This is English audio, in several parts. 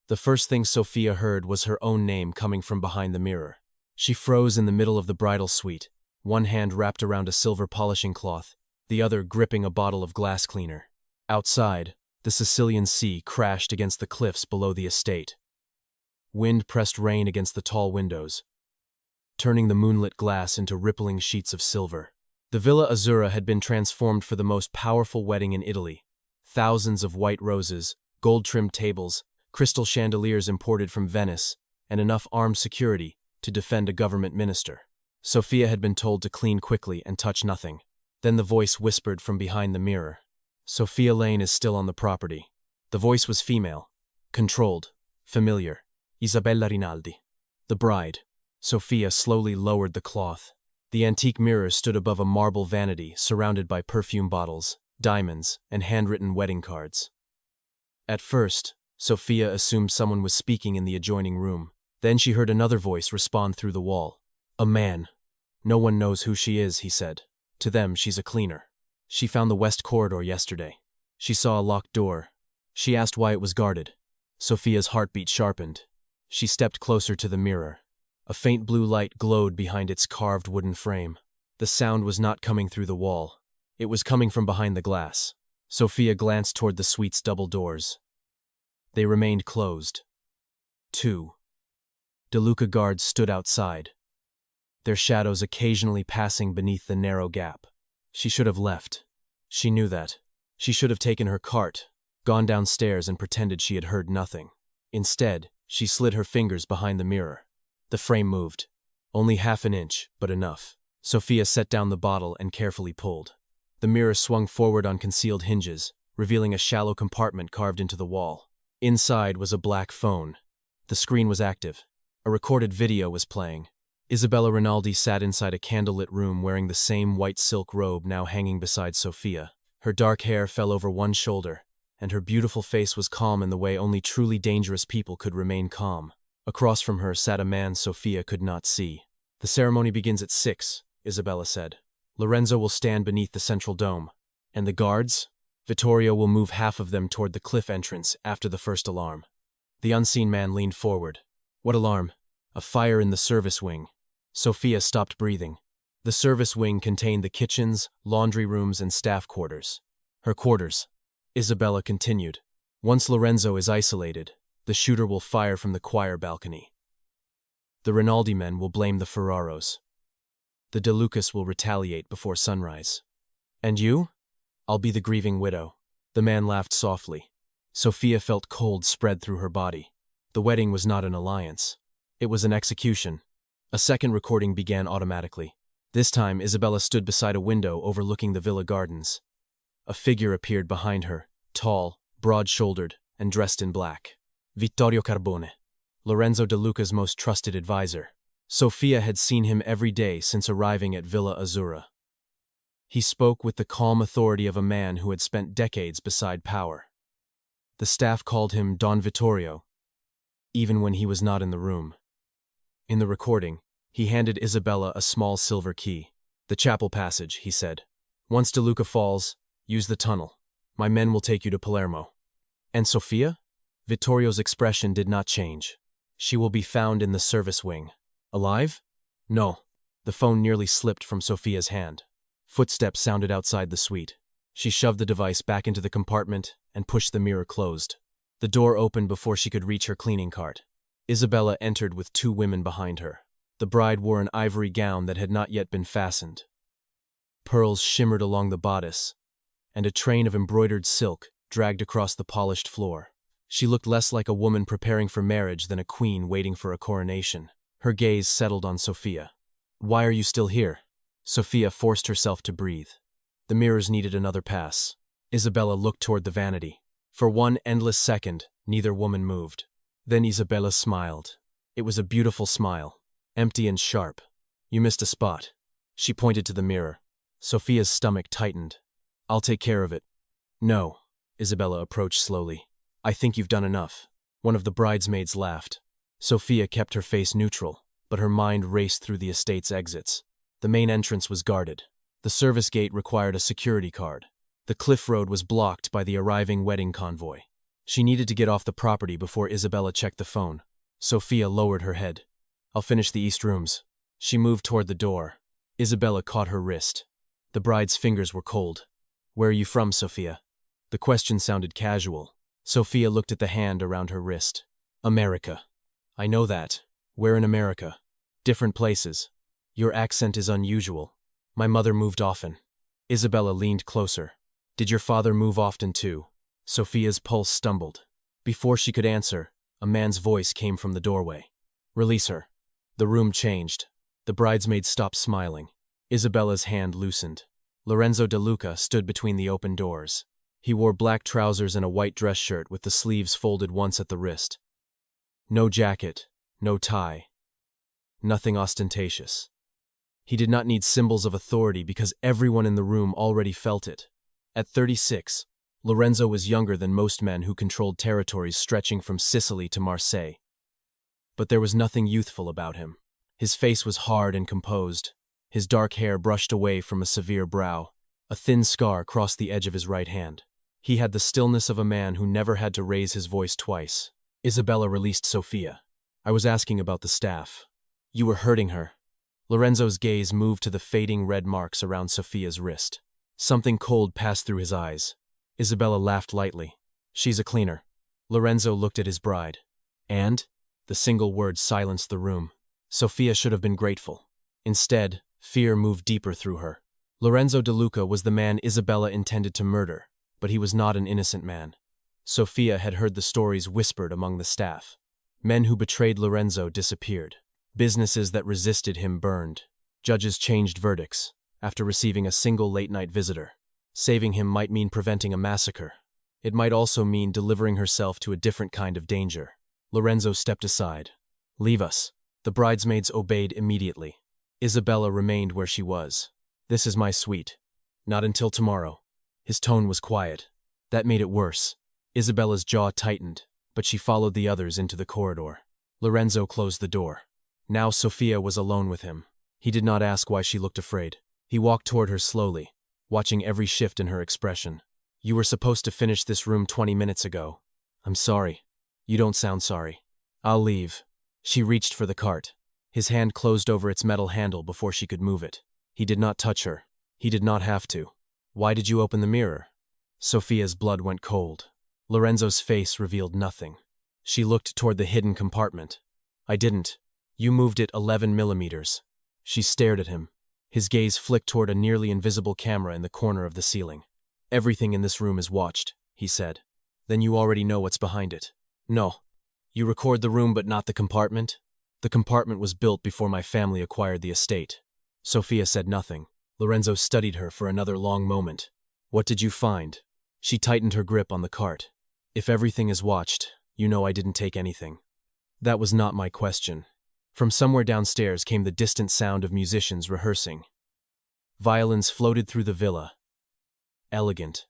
The first thing Sofia heard was her own name coming from behind the mirror. She froze in the middle of the bridal suite, one hand wrapped around a silver polishing cloth, the other gripping a bottle of glass cleaner. Outside, the Sicilian sea crashed against the cliffs below the estate. Wind pressed rain against the tall windows, turning the moonlit glass into rippling sheets of silver. The Villa Azzurra had been transformed for the most powerful wedding in Italy. Thousands of white roses, gold-trimmed tables, crystal chandeliers imported from Venice, and enough armed security to defend a government minister. Sofia had been told to clean quickly and touch nothing. Then the voice whispered from behind the mirror. Sofia Lane is still on the property. The voice was female, controlled, familiar. Isabella Rinaldi. The bride. Sofia slowly lowered the cloth. The antique mirror stood above a marble vanity surrounded by perfume bottles, diamonds, and handwritten wedding cards. At first, Sofia assumed someone was speaking in the adjoining room. Then she heard another voice respond through the wall. A man. No one knows who she is, he said. To them, she's a cleaner. She found the west corridor yesterday. She saw a locked door. She asked why it was guarded. Sofia's heartbeat sharpened. She stepped closer to the mirror. A faint blue light glowed behind its carved wooden frame. The sound was not coming through the wall. It was coming from behind the glass. Sofia glanced toward the suite's double doors. They remained closed. 2. De Luca guards stood outside, their shadows occasionally passing beneath the narrow gap. She should have left. She knew that. She should have taken her cart, gone downstairs and pretended she had heard nothing. Instead, she slid her fingers behind the mirror. The frame moved. Only half an inch, but enough. Sofia set down the bottle and carefully pulled. The mirror swung forward on concealed hinges, revealing a shallow compartment carved into the wall. Inside was a black phone. The screen was active. A recorded video was playing. Isabella Rinaldi sat inside a candlelit room wearing the same white silk robe now hanging beside Sofia. Her dark hair fell over one shoulder, and her beautiful face was calm in the way only truly dangerous people could remain calm. Across from her sat a man Sofia could not see. The ceremony begins at 6, Isabella said. Lorenzo will stand beneath the central dome. And the guards? Vittorio will move half of them toward the cliff entrance after the first alarm. The unseen man leaned forward. What alarm? A fire in the service wing. Sofia stopped breathing. The service wing contained the kitchens, laundry rooms, and staff quarters. Her quarters. Isabella continued. Once Lorenzo is isolated, the shooter will fire from the choir balcony. The Rinaldi men will blame the Ferraros. The De Lucas will retaliate before sunrise. And you? I'll be the grieving widow. The man laughed softly. Sofia felt cold spread through her body. The wedding was not an alliance. It was an execution. A second recording began automatically. This time, Isabella stood beside a window overlooking the villa gardens. A figure appeared behind her, tall, broad-shouldered, and dressed in black. Vittorio Carbone, Lorenzo De Luca's most trusted advisor. Sofia had seen him every day since arriving at Villa Azzurra. He spoke with the calm authority of a man who had spent decades beside power. The staff called him Don Vittorio, even when he was not in the room. In the recording, he handed Isabella a small silver key. The chapel passage, he said. Once De Luca falls, use the tunnel. My men will take you to Palermo. And Sofia? Vittorio's expression did not change. She will be found in the service wing. Alive? No. The phone nearly slipped from Sofia's hand. Footsteps sounded outside the suite. She shoved the device back into the compartment and pushed the mirror closed. The door opened before she could reach her cleaning cart. Isabella entered with 2 women behind her. The bride wore an ivory gown that had not yet been fastened. Pearls shimmered along the bodice, and a train of embroidered silk dragged across the polished floor. She looked less like a woman preparing for marriage than a queen waiting for a coronation. Her gaze settled on Sofia. Why are you still here? Sofia forced herself to breathe. The mirrors needed another pass. Isabella looked toward the vanity. For one endless second, neither woman moved. Then Isabella smiled. It was a beautiful smile, empty and sharp. You missed a spot. She pointed to the mirror. Sofia's stomach tightened. I'll take care of it. No. Isabella approached slowly. I think you've done enough. One of the bridesmaids laughed. Sofia kept her face neutral, but her mind raced through the estate's exits. The main entrance was guarded. The service gate required a security card. The cliff road was blocked by the arriving wedding convoy. She needed to get off the property before Isabella checked the phone. Sofia lowered her head. I'll finish the east rooms. She moved toward the door. Isabella caught her wrist. The bride's fingers were cold. Where are you from, Sofia? The question sounded casual. Sofia looked at the hand around her wrist. America. I know that. Where in America? Different places. Your accent is unusual. My mother moved often. Isabella leaned closer. Did your father move often too? Sofia's pulse stumbled. Before she could answer, a man's voice came from the doorway. Release her. The room changed. The bridesmaid stopped smiling. Isabella's hand loosened. Lorenzo de Luca stood between the open doors. He wore black trousers and a white dress shirt with the sleeves folded once at the wrist. No jacket, no tie. Nothing ostentatious. He did not need symbols of authority because everyone in the room already felt it. At 36, Lorenzo was younger than most men who controlled territories stretching from Sicily to Marseille. But there was nothing youthful about him. His face was hard and composed. His dark hair brushed away from a severe brow. A thin scar crossed the edge of his right hand. He had the stillness of a man who never had to raise his voice twice. Isabella released Sofia. I was asking about the staff. You were hurting her. Lorenzo's gaze moved to the fading red marks around Sofia's wrist. Something cold passed through his eyes. Isabella laughed lightly. She's a cleaner. Lorenzo looked at his bride. And? The single word silenced the room. Sofia should have been grateful. Instead, fear moved deeper through her. Lorenzo de Luca was the man Isabella intended to murder, but he was not an innocent man. Sofia had heard the stories whispered among the staff. Men who betrayed Lorenzo disappeared. Businesses that resisted him burned. Judges changed verdicts after receiving a single late-night visitor. Saving him might mean preventing a massacre. It might also mean delivering herself to a different kind of danger. Lorenzo stepped aside. Leave us. The bridesmaids obeyed immediately. Isabella remained where she was. This is my suite. Not until tomorrow. His tone was quiet. That made it worse. Isabella's jaw tightened, but she followed the others into the corridor. Lorenzo closed the door. Now Sofia was alone with him. He did not ask why she looked afraid. He walked toward her slowly, watching every shift in her expression. You were supposed to finish this room 20 minutes ago. I'm sorry. You don't sound sorry. I'll leave. She reached for the cart. His hand closed over its metal handle before she could move it. He did not touch her. He did not have to. Why did you open the mirror? Sofia's blood went cold. Lorenzo's face revealed nothing. She looked toward the hidden compartment. I didn't. You moved it 11 millimeters. She stared at him. His gaze flicked toward a nearly invisible camera in the corner of the ceiling. Everything in this room is watched, he said. Then you already know what's behind it. No. You record the room but not the compartment? The compartment was built before my family acquired the estate. Sofia said nothing. Lorenzo studied her for another long moment. What did you find? She tightened her grip on the cart. If everything is watched, you know I didn't take anything. That was not my question. From somewhere downstairs came the distant sound of musicians rehearsing. Violins floated through the villa. Elegant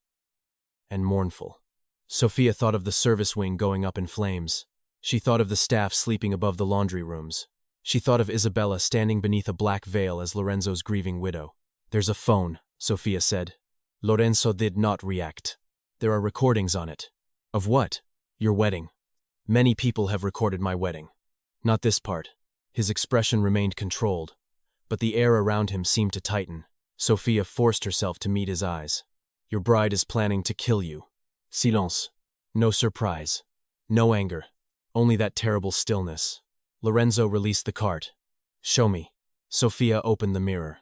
and mournful. Sofia thought of the service wing going up in flames. She thought of the staff sleeping above the laundry rooms. She thought of Isabella standing beneath a black veil as Lorenzo's grieving widow. There's a phone, Sofia said. Lorenzo did not react. There are recordings on it. Of what? Your wedding. Many people have recorded my wedding. Not this part. His expression remained controlled, but the air around him seemed to tighten. Sofia forced herself to meet his eyes. Your bride is planning to kill you. Silence. No surprise. No anger. Only that terrible stillness. Lorenzo released the cart. Show me. Sofia opened the mirror.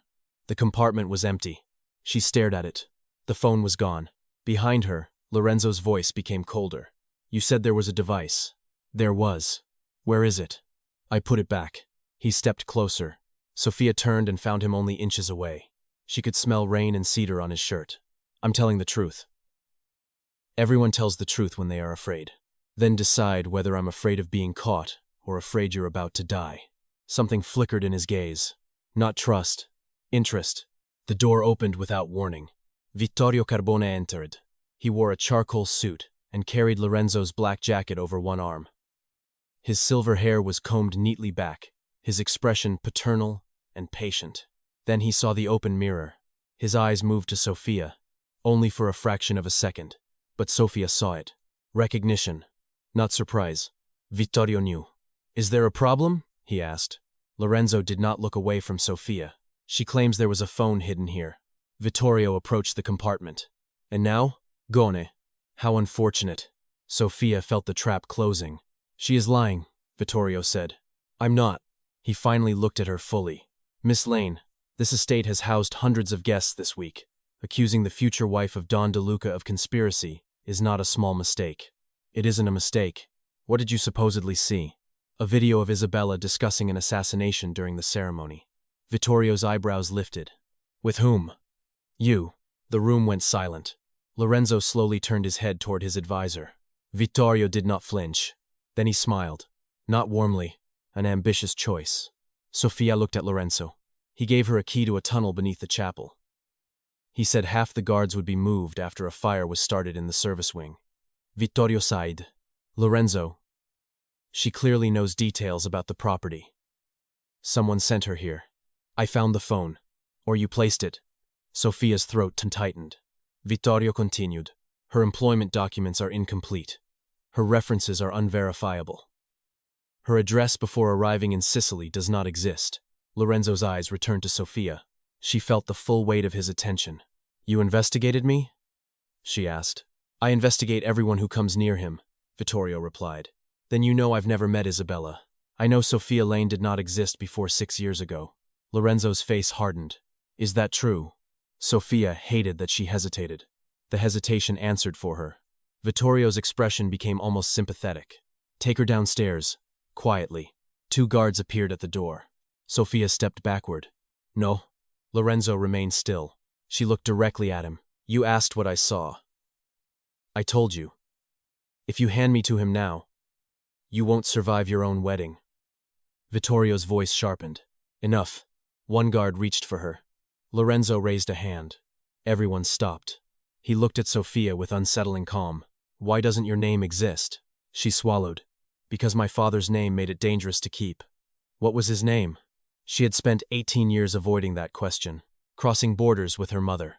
The compartment was empty. She stared at it. The phone was gone. Behind her, Lorenzo's voice became colder. You said there was a device. There was. Where is it? I put it back. He stepped closer. Sofia turned and found him only inches away. She could smell rain and cedar on his shirt. I'm telling the truth. Everyone tells the truth when they are afraid. Then decide whether I'm afraid of being caught or afraid you're about to die. Something flickered in his gaze. Not trust. Interest. The door opened without warning. Vittorio Carbone entered. He wore a charcoal suit and carried Lorenzo's black jacket over one arm. His silver hair was combed neatly back, his expression paternal and patient. Then he saw the open mirror. His eyes moved to Sofia, only for a fraction of a second, but Sofia saw it. Recognition. Not surprise. Vittorio knew. Is there a problem? He asked. Lorenzo did not look away from Sofia. She claims there was a phone hidden here. Vittorio approached the compartment. And now? Gone. How unfortunate. Sofia felt the trap closing. She is lying, Vittorio said. I'm not. He finally looked at her fully. Miss Lane, this estate has housed hundreds of guests this week. Accusing the future wife of Don DeLuca of conspiracy is not a small mistake. It isn't a mistake. What did you supposedly see? A video of Isabella discussing an assassination during the ceremony. Vittorio's eyebrows lifted. With whom? You. The room went silent. Lorenzo slowly turned his head toward his advisor. Vittorio did not flinch. Then he smiled. Not warmly. An ambitious choice. Sofia looked at Lorenzo. He gave her a key to a tunnel beneath the chapel. He said half the guards would be moved after a fire was started in the service wing. Vittorio sighed. Lorenzo. She clearly knows details about the property. Someone sent her here. I found the phone. Or you placed it. Sofia's throat tightened. Vittorio continued. Her employment documents are incomplete. Her references are unverifiable. Her address before arriving in Sicily does not exist. Lorenzo's eyes returned to Sofia. She felt the full weight of his attention. You investigated me? She asked. I investigate everyone who comes near him, Vittorio replied. Then you know I've never met Isabella. I know Sofia Lane did not exist before 6 years ago. Lorenzo's face hardened. Is that true? Sofia hated that she hesitated. The hesitation answered for her. Vittorio's expression became almost sympathetic. Take her downstairs. Quietly. 2 guards appeared at the door. Sofia stepped backward. No. Lorenzo remained still. She looked directly at him. You asked what I saw. I told you. If you hand me to him now, you won't survive your own wedding. Vittorio's voice sharpened. Enough. 1 guard reached for her. Lorenzo raised a hand. Everyone stopped. He looked at Sofia with unsettling calm. Why doesn't your name exist? She swallowed. Because my father's name made it dangerous to keep. What was his name? She had spent 18 years avoiding that question, crossing borders with her mother,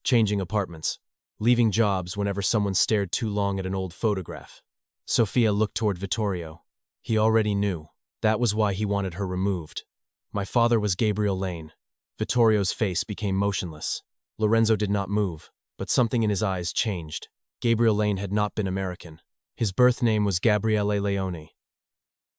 changing apartments, leaving jobs whenever someone stared too long at an old photograph. Sofia looked toward Vittorio. He already knew. That was why he wanted her removed. My father was Gabriel Lane. Vittorio's face became motionless. Lorenzo did not move, but something in his eyes changed. Gabriel Lane had not been American. His birth name was Gabriele Leone.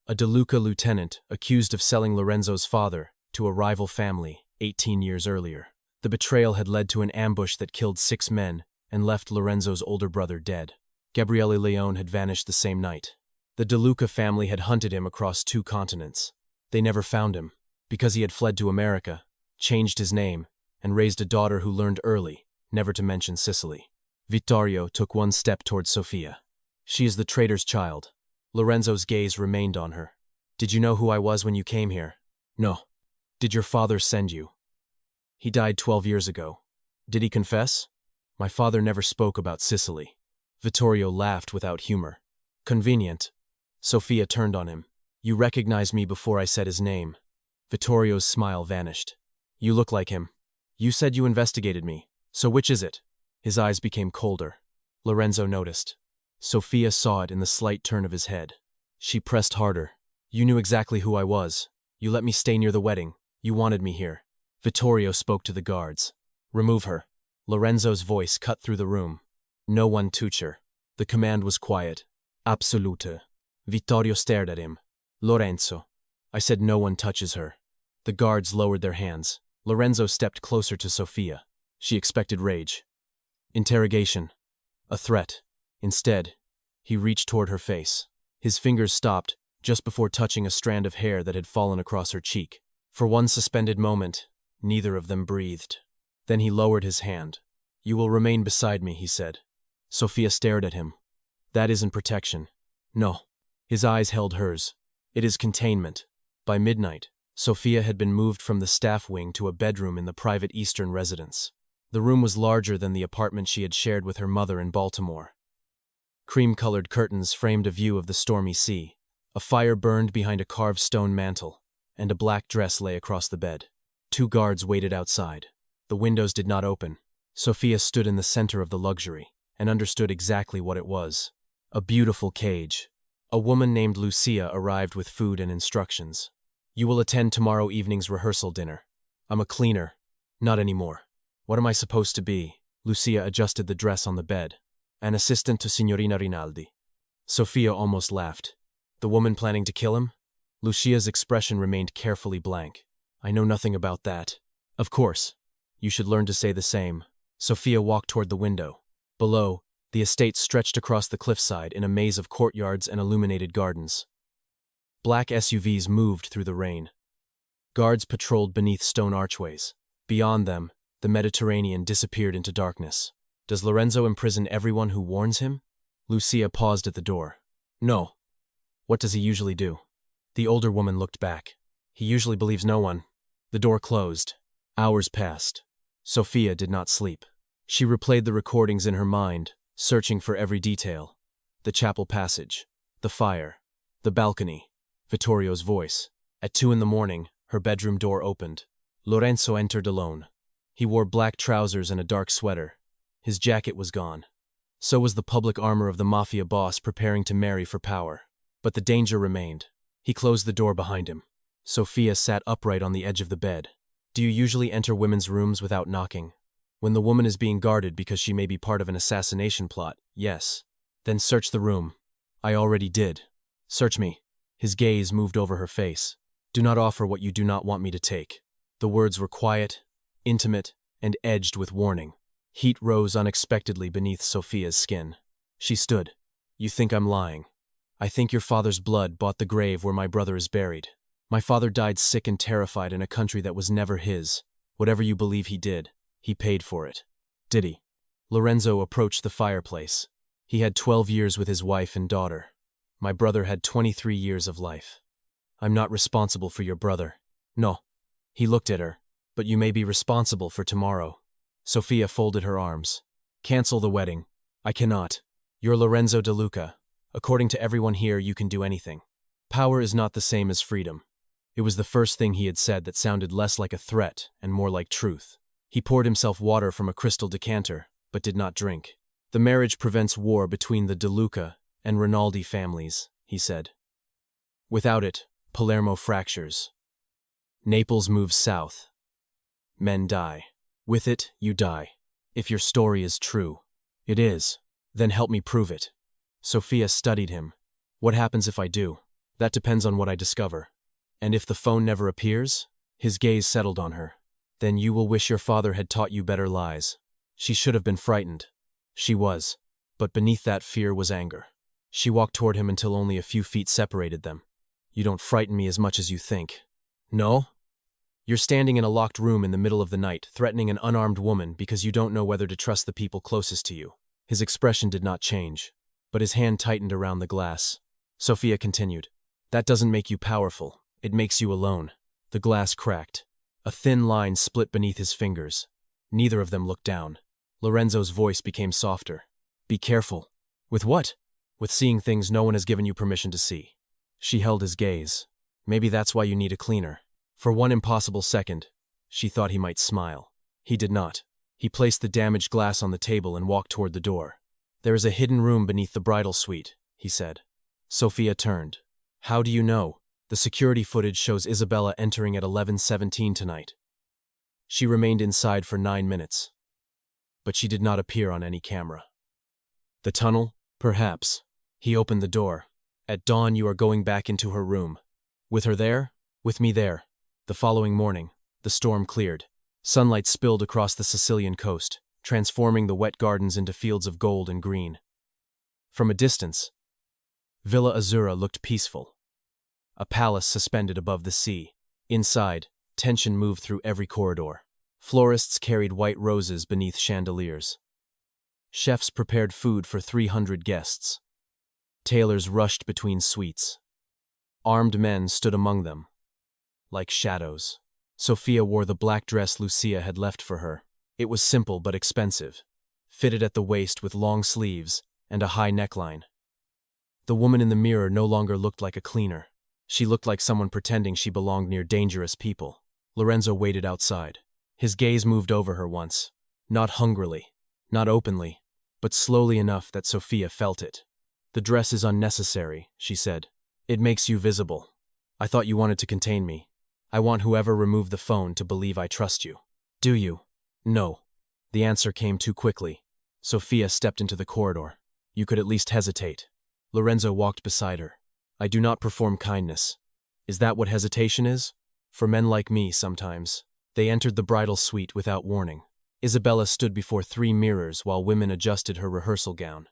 A DeLuca lieutenant accused of selling Lorenzo's father to a rival family 18 years earlier. The betrayal had led to an ambush that killed 6 men and left Lorenzo's older brother dead. Gabriele Leone had vanished the same night. The DeLuca family had hunted him across 2 continents. They never found him, because he had fled to America, changed his name, and raised a daughter who learned early never to mention Sicily. Vittorio took 1 step towards Sofia. She is the traitor's child. Lorenzo's gaze remained on her. Did you know who I was when you came here? No. Did your father send you? He died 12 years ago. Did he confess? My father never spoke about Sicily. Vittorio laughed without humor. Convenient. Sofia turned on him. You recognized me before I said his name. Vittorio's smile vanished. You look like him. You said you investigated me. So which is it? His eyes became colder. Lorenzo noticed. Sofia saw it in the slight turn of his head. She pressed harder. You knew exactly who I was. You let me stay near the wedding. You wanted me here. Vittorio spoke to the guards. Remove her. Lorenzo's voice cut through the room. No one touch her. The command was quiet. Absolute. Vittorio stared at him. Lorenzo. I said no one touches her. The guards lowered their hands. Lorenzo stepped closer to Sofia. She expected rage. Interrogation. A threat. Instead, he reached toward her face. His fingers stopped just before touching a strand of hair that had fallen across her cheek. For 1 suspended moment, neither of them breathed. Then he lowered his hand. You will remain beside me, he said. Sofia stared at him. That isn't protection. No. His eyes held hers. It is containment. By midnight, Sofia had been moved from the staff wing to a bedroom in the private Eastern residence. The room was larger than the apartment she had shared with her mother in Baltimore. Cream-colored curtains framed a view of the stormy sea. A fire burned behind a carved stone mantel, and a black dress lay across the bed. 2 guards waited outside. The windows did not open. Sofia stood in the center of the luxury and understood exactly what it was. A beautiful cage. A woman named Lucia arrived with food and instructions. You will attend tomorrow evening's rehearsal dinner. I'm a cleaner. Not anymore. What am I supposed to be? Lucia adjusted the dress on the bed. An assistant to Signorina Rinaldi. Sofia almost laughed. The woman planning to kill him? Lucia's expression remained carefully blank. I know nothing about that. Of course. You should learn to say the same. Sofia walked toward the window. Below, the estate stretched across the cliffside in a maze of courtyards and illuminated gardens. Black SUVs moved through the rain. Guards patrolled beneath stone archways. Beyond them, the Mediterranean disappeared into darkness. Does Lorenzo imprison everyone who warns him? Lucia paused at the door. No. What does he usually do? The older woman looked back. He usually believes no one. The door closed. Hours passed. Sofia did not sleep. She replayed the recordings in her mind, searching for every detail. The chapel passage. The fire. The balcony. Vittorio's voice. At 2 a.m, her bedroom door opened. Lorenzo entered alone. He wore black trousers and a dark sweater. His jacket was gone. So was the public armor of the Mafia Boss preparing to marry for power. But the danger remained. He closed the door behind him. Sofia sat upright on the edge of the bed. Do you usually enter women's rooms without knocking? When the woman is being guarded because she may be part of an assassination plot, yes. Then search the room. I already did. Search me. His gaze moved over her face. Do not offer what you do not want me to take. The words were quiet, intimate, and edged with warning. Heat rose unexpectedly beneath Sofia's skin. She stood. You think I'm lying. I think your father's blood bought the grave where my brother is buried. My father died sick and terrified in a country that was never his. Whatever you believe he did, he paid for it. Did he? Lorenzo approached the fireplace. He had 12 years with his wife and daughter. My brother had 23 years of life. I'm not responsible for your brother. No. He looked at her. But you may be responsible for tomorrow. Sofia folded her arms. Cancel the wedding. I cannot. You're Lorenzo de Luca. According to everyone here, you can do anything. Power is not the same as freedom. It was the first thing he had said that sounded less like a threat and more like truth. He poured himself water from a crystal decanter, but did not drink. The marriage prevents war between the De Luca and Rinaldi families, he said. Without it, Palermo fractures. Naples moves south. Men die. With it, you die. If your story is true. It is. Then help me prove it. Sofia studied him. What happens if I do? That depends on what I discover. And if the phone never appears? His gaze settled on her. Then you will wish your father had taught you better lies. She should have been frightened. She was. But beneath that fear was anger. She walked toward him until only a few feet separated them. You don't frighten me as much as you think. No? You're standing in a locked room in the middle of the night, threatening an unarmed woman because you don't know whether to trust the people closest to you. His expression did not change, but his hand tightened around the glass. Sofia continued. That doesn't make you powerful. It makes you alone. The glass cracked. A thin line split beneath his fingers. Neither of them looked down. Lorenzo's voice became softer. Be careful. With what? With seeing things no one has given you permission to see. She held his gaze. Maybe that's why you need a cleaner. For one impossible second, she thought he might smile. He did not. He placed the damaged glass on the table and walked toward the door. There is a hidden room beneath the bridal suite, he said. Sofia turned. How do you know? The security footage shows Isabella entering at 11:17 tonight. She remained inside for 9 minutes. But she did not appear on any camera. The tunnel? Perhaps. He opened the door. At dawn you are going back into her room. With her there? With me there. The following morning, the storm cleared. Sunlight spilled across the Sicilian coast, transforming the wet gardens into fields of gold and green. From a distance, Villa Azzurra looked peaceful. A palace suspended above the sea. Inside, tension moved through every corridor. Florists carried white roses beneath chandeliers. Chefs prepared food for 300 guests. Tailors rushed between suites. Armed men stood among them, like shadows. Sofia wore the black dress Lucia had left for her. It was simple but expensive, fitted at the waist with long sleeves and a high neckline. The woman in the mirror no longer looked like a cleaner. She looked like someone pretending she belonged near dangerous people. Lorenzo waited outside. His gaze moved over her once. Not hungrily, not openly, but slowly enough that Sofia felt it. The dress is unnecessary, she said. It makes you visible. I thought you wanted to contain me. I want whoever removed the phone to believe I trust you. Do you? No. The answer came too quickly. Sofia stepped into the corridor. You could at least hesitate. Lorenzo walked beside her. I do not perform kindness. Is that what hesitation is? For men like me, sometimes. They entered the bridal suite without warning. Isabella stood before 3 mirrors while women adjusted her rehearsal gown.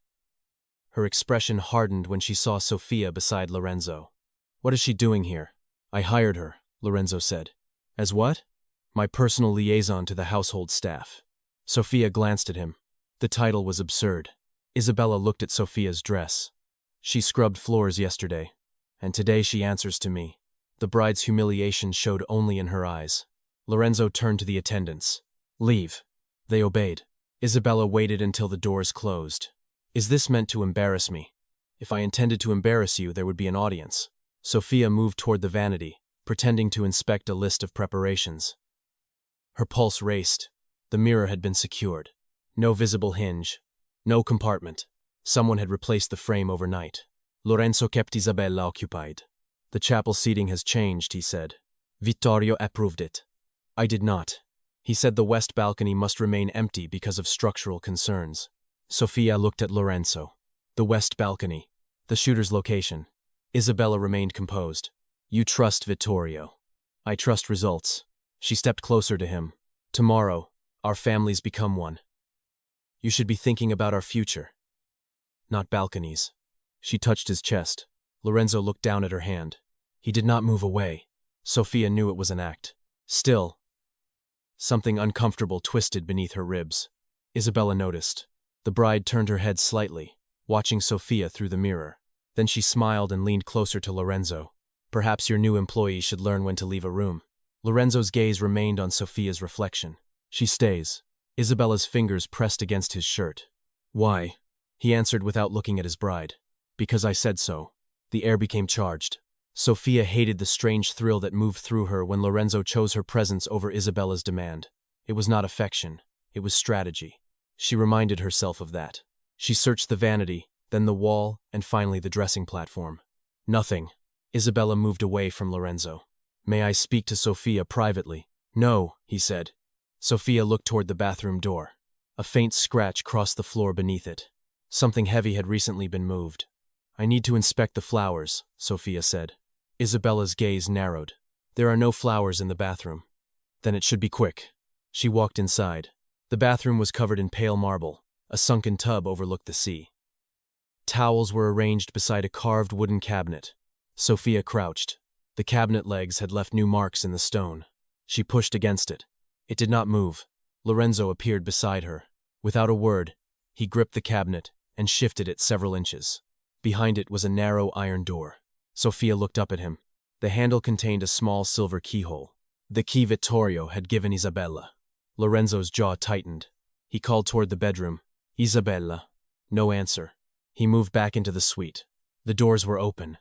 Her expression hardened when she saw Sofia beside Lorenzo. What is she doing here? I hired her, Lorenzo said. As what? My personal liaison to the household staff. Sofia glanced at him. The title was absurd. Isabella looked at Sofia's dress. She scrubbed floors yesterday, and today she answers to me. The bride's humiliation showed only in her eyes. Lorenzo turned to the attendants. Leave. They obeyed. Isabella waited until the doors closed. Is this meant to embarrass me? If I intended to embarrass you, there would be an audience. Sofia moved toward the vanity, pretending to inspect a list of preparations. Her pulse raced. The mirror had been secured. No visible hinge. No compartment. Someone had replaced the frame overnight. Lorenzo kept Isabella occupied. The chapel seating has changed, he said. Vittorio approved it. I did not. He said the west balcony must remain empty because of structural concerns. Sofia looked at Lorenzo. The west balcony. The shooter's location. Isabella remained composed. You trust Vittorio. I trust results. She stepped closer to him. Tomorrow, our families become one. You should be thinking about our future. Not balconies. She touched his chest. Lorenzo looked down at her hand. He did not move away. Sofia knew it was an act. Still, something uncomfortable twisted beneath her ribs. Isabella noticed. The bride turned her head slightly, watching Sofia through the mirror. Then she smiled and leaned closer to Lorenzo. Perhaps your new employee should learn when to leave a room. Lorenzo's gaze remained on Sofia's reflection. She stays. Isabella's fingers pressed against his shirt. Why? He answered without looking at his bride. Because I said so. The air became charged. Sofia hated the strange thrill that moved through her when Lorenzo chose her presence over Isabella's demand. It was not affection. It was strategy. She reminded herself of that. She searched the vanity, then the wall, and finally the dressing platform. Nothing. Isabella moved away from Lorenzo. May I speak to Sofia privately? No, he said. Sofia looked toward the bathroom door. A faint scratch crossed the floor beneath it. Something heavy had recently been moved. I need to inspect the flowers, Sofia said. Isabella's gaze narrowed. There are no flowers in the bathroom. Then it should be quick. She walked inside. The bathroom was covered in pale marble. A sunken tub overlooked the sea. Towels were arranged beside a carved wooden cabinet. Sofia crouched. The cabinet legs had left new marks in the stone. She pushed against it. It did not move. Lorenzo appeared beside her. Without a word, he gripped the cabinet and shifted it several inches. Behind it was a narrow iron door. Sofia looked up at him. The handle contained a small silver keyhole. The key Vittorio had given Isabella. Lorenzo's jaw tightened. He called toward the bedroom. Isabella. No answer. He moved back into the suite. The doors were open.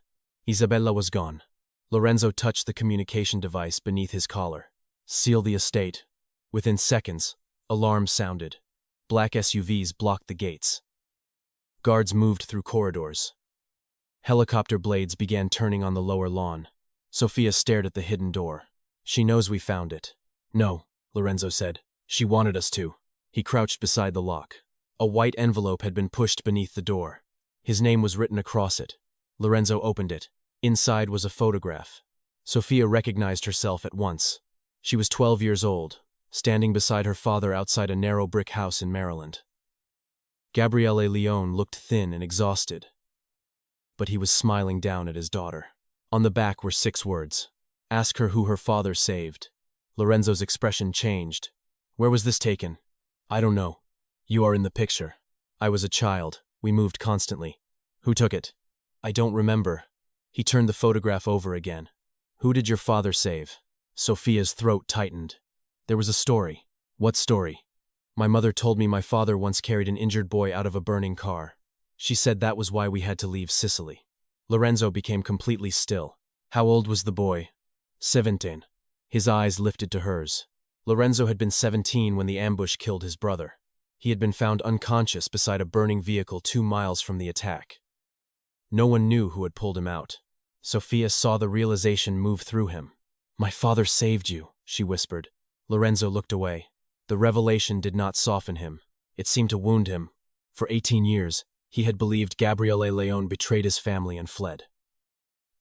Isabella was gone. Lorenzo touched the communication device beneath his collar. Seal the estate. Within seconds, alarms sounded. Black SUVs blocked the gates. Guards moved through corridors. Helicopter blades began turning on the lower lawn. Sofia stared at the hidden door. She knows we found it. No, Lorenzo said. She wanted us to. He crouched beside the lock. A white envelope had been pushed beneath the door. His name was written across it. Lorenzo opened it. Inside was a photograph. Sofia recognized herself at once. She was 12 years old, standing beside her father outside a narrow brick house in Maryland. Gabriele Leone looked thin and exhausted, but he was smiling down at his daughter. On the back were 6 words. Ask her who her father saved. Lorenzo's expression changed. Where was this taken? I don't know. You are in the picture. I was a child. We moved constantly. Who took it? I don't remember. He turned the photograph over again. Who did your father save? Sofia's throat tightened. There was a story. What story? My mother told me my father once carried an injured boy out of a burning car. She said that was why we had to leave Sicily. Lorenzo became completely still. How old was the boy? 17. His eyes lifted to hers. Lorenzo had been 17 when the ambush killed his brother. He had been found unconscious beside a burning vehicle 2 miles from the attack. No one knew who had pulled him out. Sofia saw the realization move through him. "My father saved you," she whispered. Lorenzo looked away. The revelation did not soften him. It seemed to wound him. For 18 years, he had believed Gabriele Leone betrayed his family and fled.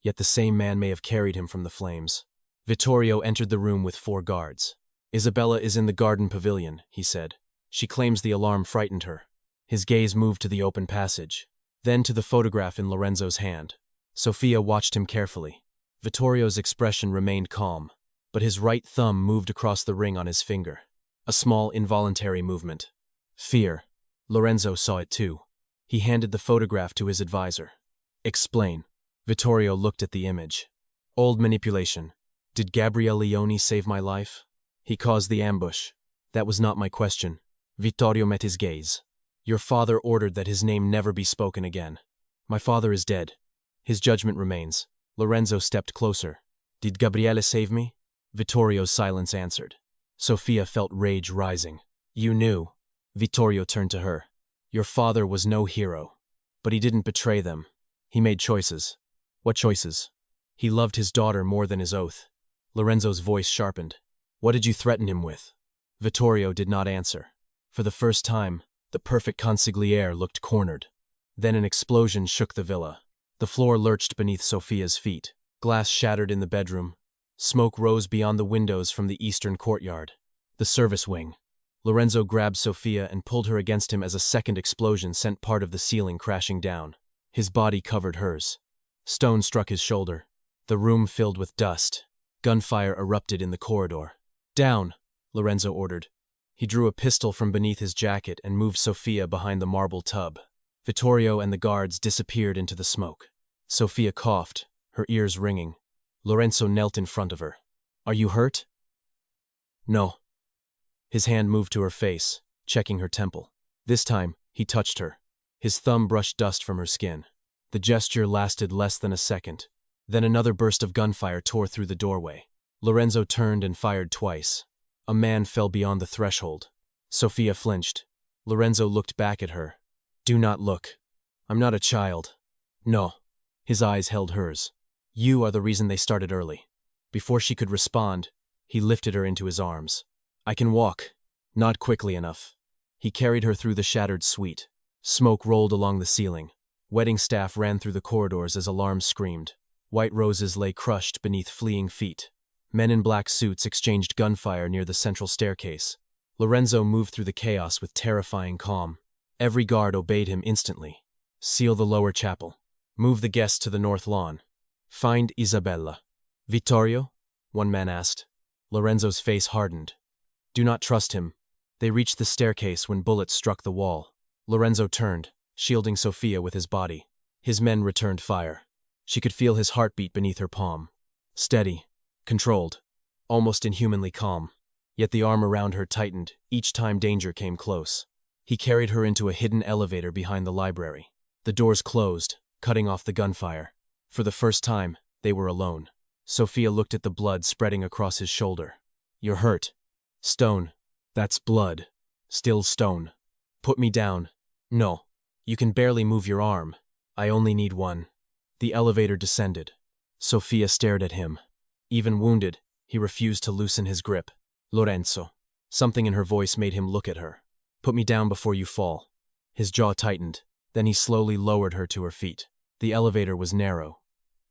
Yet the same man may have carried him from the flames. Vittorio entered the room with 4 guards. "Isabella is in the garden pavilion," he said. "She claims the alarm frightened her." His gaze moved to the open passage, then to the photograph in Lorenzo's hand. Sofia watched him carefully. Vittorio's expression remained calm, but his right thumb moved across the ring on his finger. A small, involuntary movement. Fear. Lorenzo saw it too. He handed the photograph to his advisor. "Explain." Vittorio looked at the image. "Old manipulation. Did Gabriele Leone save my life?" "He caused the ambush." "That was not my question." Vittorio met his gaze. "Your father ordered that his name never be spoken again." "My father is dead. His judgment remains." Lorenzo stepped closer. "Did Gabriele save me?" Vittorio's silence answered. Sofia felt rage rising. "You knew." Vittorio turned to her. "Your father was no hero. But he didn't betray them. He made choices." "What choices?" "He loved his daughter more than his oath." Lorenzo's voice sharpened. "What did you threaten him with?" Vittorio did not answer. For the first time, the perfect consigliere looked cornered. Then an explosion shook the villa. The floor lurched beneath Sofia's feet. Glass shattered in the bedroom. Smoke rose beyond the windows from the eastern courtyard. The service wing. Lorenzo grabbed Sofia and pulled her against him as a second explosion sent part of the ceiling crashing down. His body covered hers. Stone struck his shoulder. The room filled with dust. Gunfire erupted in the corridor. "Down," Lorenzo ordered. He drew a pistol from beneath his jacket and moved Sofia behind the marble tub. Vittorio and the guards disappeared into the smoke. Sofia coughed, her ears ringing. Lorenzo knelt in front of her. "Are you hurt?" "No." His hand moved to her face, checking her temple. This time, he touched her. His thumb brushed dust from her skin. The gesture lasted less than a second. Then another burst of gunfire tore through the doorway. Lorenzo turned and fired twice. A man fell beyond the threshold. Sofia flinched. Lorenzo looked back at her. "Do not look. I'm not a child." "No." His eyes held hers. "You are the reason they started early." Before she could respond, he lifted her into his arms. "I can walk." Not quickly enough. He carried her through the shattered suite. Smoke rolled along the ceiling. Wedding staff ran through the corridors as alarms screamed. White roses lay crushed beneath fleeing feet. Men in black suits exchanged gunfire near the central staircase. Lorenzo moved through the chaos with terrifying calm. Every guard obeyed him instantly. "Seal the lower chapel. Move the guests to the north lawn. Find Isabella." "Vittorio?" one man asked. Lorenzo's face hardened. "Do not trust him." They reached the staircase when bullets struck the wall. Lorenzo turned, shielding Sofia with his body. His men returned fire. She could feel his heartbeat beneath her palm. Steady, controlled, almost inhumanly calm. Yet the arm around her tightened each time danger came close. He carried her into a hidden elevator behind the library. The doors closed, cutting off the gunfire. For the first time, they were alone. Sofia looked at the blood spreading across his shoulder. "You're hurt." "Stone." "That's blood." "Still stone." "Put me down." "No. You can barely move your arm. I only need one." The elevator descended. Sofia stared at him. Even wounded, he refused to loosen his grip. "Lorenzo." Something in her voice made him look at her. "Put me down before you fall." His jaw tightened. Then he slowly lowered her to her feet. The elevator was narrow.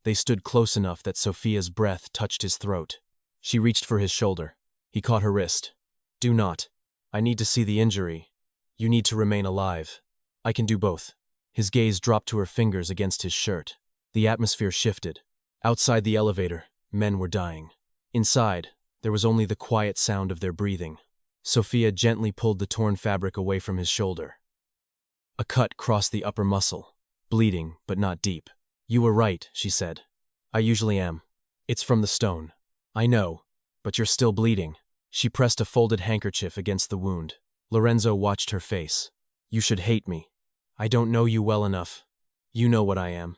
They stood close enough that Sofia's breath touched his throat. She reached for his shoulder. He caught her wrist. "Do not. I need to see the injury. You need to remain alive." "I can do both." His gaze dropped to her fingers against his shirt. The atmosphere shifted. Outside the elevator, men were dying. Inside, there was only the quiet sound of their breathing. Sofia gently pulled the torn fabric away from his shoulder. A cut crossed the upper muscle, bleeding but not deep. "You were right," she said. "I usually am. It's from the stone." "I know, but you're still bleeding." She pressed a folded handkerchief against the wound. Lorenzo watched her face. "You should hate me. I don't know you well enough. You know what I am.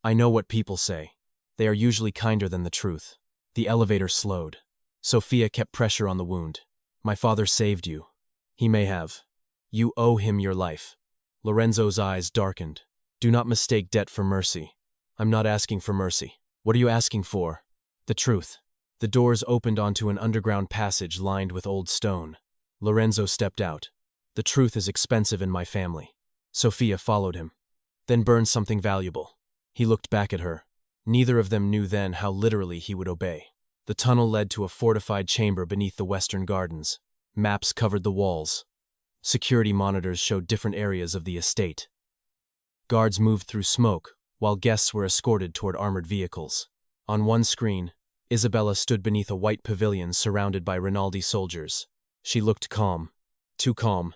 I know what people say. They are usually kinder than the truth." The elevator slowed. Sofia kept pressure on the wound. "My father saved you." "He may have. You owe him your life." Lorenzo's eyes darkened. Do not mistake debt for mercy. I'm not asking for mercy. What are you asking for? The truth. The doors opened onto an underground passage lined with old stone. Lorenzo stepped out. The truth is expensive in my family. Sofia followed him. Then burned something valuable. He looked back at her. Neither of them knew then how literally he would obey. The tunnel led to a fortified chamber beneath the western gardens. Maps covered the walls. Security monitors showed different areas of the estate. Guards moved through smoke, while guests were escorted toward armored vehicles. On one screen, Isabella stood beneath a white pavilion surrounded by Rinaldi soldiers. She looked calm. Too calm.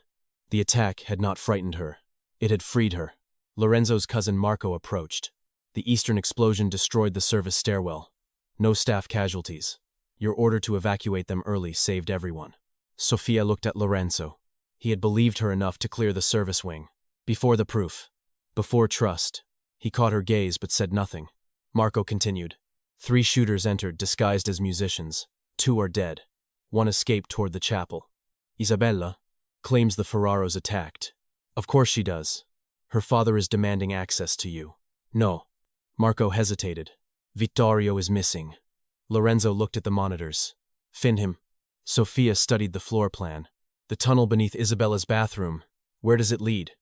The attack had not frightened her. It had freed her. Lorenzo's cousin Marco approached. The eastern explosion destroyed the service stairwell. No staff casualties. Your order to evacuate them early saved everyone. Sofia looked at Lorenzo. He had believed her enough to clear the service wing. Before the proof. Before trust. He caught her gaze but said nothing. Marco continued. 3 shooters entered disguised as musicians. 2 are dead. 1 escaped toward the chapel. Isabella claims the Ferraros attacked. Of course she does. Her father is demanding access to you. No. Marco hesitated. Vittorio is missing. Lorenzo looked at the monitors. Find him. Sofia studied the floor plan. The tunnel beneath Isabella's bathroom. Where does it lead?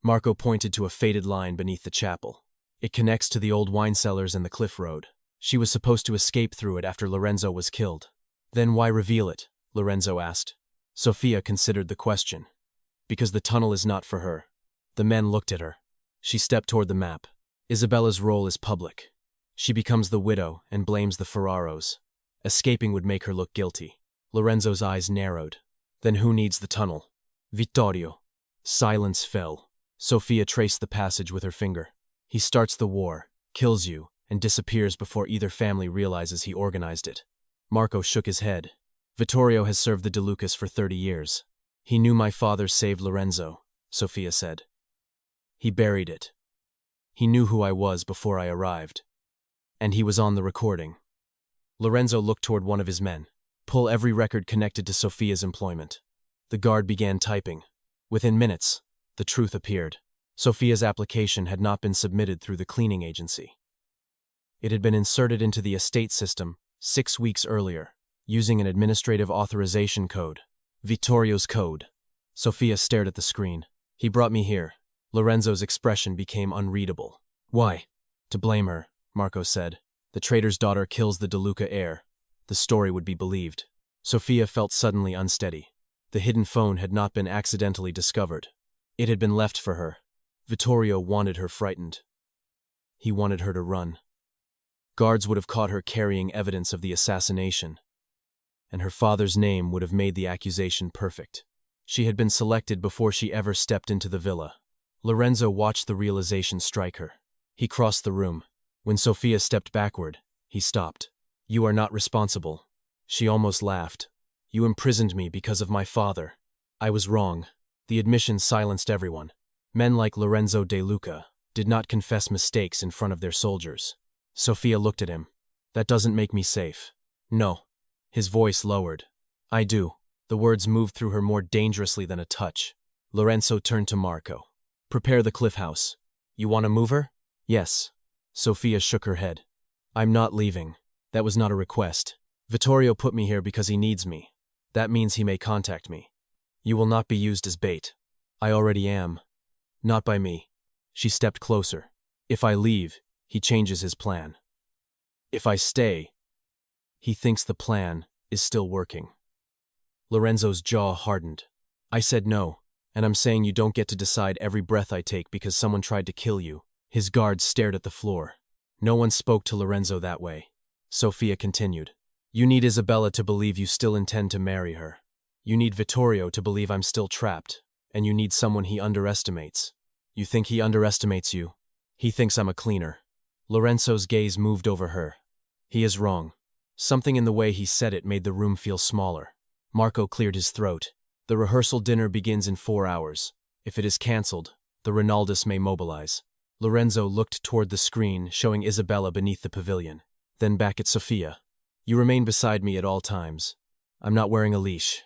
Marco pointed to a faded line beneath the chapel. It connects to the old wine cellars and the cliff road. She was supposed to escape through it after Lorenzo was killed. Then why reveal it? Lorenzo asked. Sofia considered the question. Because the tunnel is not for her. The men looked at her. She stepped toward the map. Isabella's role is public. She becomes the widow and blames the Ferraros. Escaping would make her look guilty. Lorenzo's eyes narrowed. Then who needs the tunnel? Vittorio. Silence fell. Sofia traced the passage with her finger. He starts the war, kills you, and disappears before either family realizes he organized it. Marco shook his head. Vittorio has served the De Lucas for 30 years. He knew my father saved Lorenzo, Sofia said. He buried it. He knew who I was before I arrived. And he was on the recording. Lorenzo looked toward one of his men. Pull every record connected to Sofia's employment. The guard began typing. Within minutes, the truth appeared. Sofia's application had not been submitted through the cleaning agency. It had been inserted into the estate system 6 weeks earlier, using an administrative authorization code. Vittorio's code. Sofia stared at the screen. He brought me here. Lorenzo's expression became unreadable. Why? To blame her, Marco said. The traitor's daughter kills the De Luca heir. The story would be believed. Sofia felt suddenly unsteady. The hidden phone had not been accidentally discovered. It had been left for her. Vittorio wanted her frightened. He wanted her to run. Guards would have caught her carrying evidence of the assassination. And her father's name would have made the accusation perfect. She had been selected before she ever stepped into the villa. Lorenzo watched the realization strike her. He crossed the room. When Sofia stepped backward, he stopped. You are not responsible. She almost laughed. You imprisoned me because of my father. I was wrong. The admission silenced everyone. Men like Lorenzo de Luca did not confess mistakes in front of their soldiers. Sofia looked at him. That doesn't make me safe. No. His voice lowered. I do. The words moved through her more dangerously than a touch. Lorenzo turned to Marco. Prepare the cliff house. You want to move her? Yes. Sofia shook her head. I'm not leaving. That was not a request. Vittorio put me here because he needs me. That means he may contact me. You will not be used as bait. I already am. Not by me. She stepped closer. If I leave, he changes his plan. If I stay, he thinks the plan is still working. Lorenzo's jaw hardened. I said no, and I'm saying you don't get to decide every breath I take because someone tried to kill you. His guards stared at the floor. No one spoke to Lorenzo that way. Sofia continued. You need Isabella to believe you still intend to marry her. You need Vittorio to believe I'm still trapped, and you need someone he underestimates. You think he underestimates you? He thinks I'm a cleaner. Lorenzo's gaze moved over her. He is wrong. Something in the way he said it made the room feel smaller. Marco cleared his throat. The rehearsal dinner begins in 4 hours. If it is cancelled, the Rinaldis may mobilize. Lorenzo looked toward the screen, showing Isabella beneath the pavilion. Then back at Sofia. You remain beside me at all times. I'm not wearing a leash.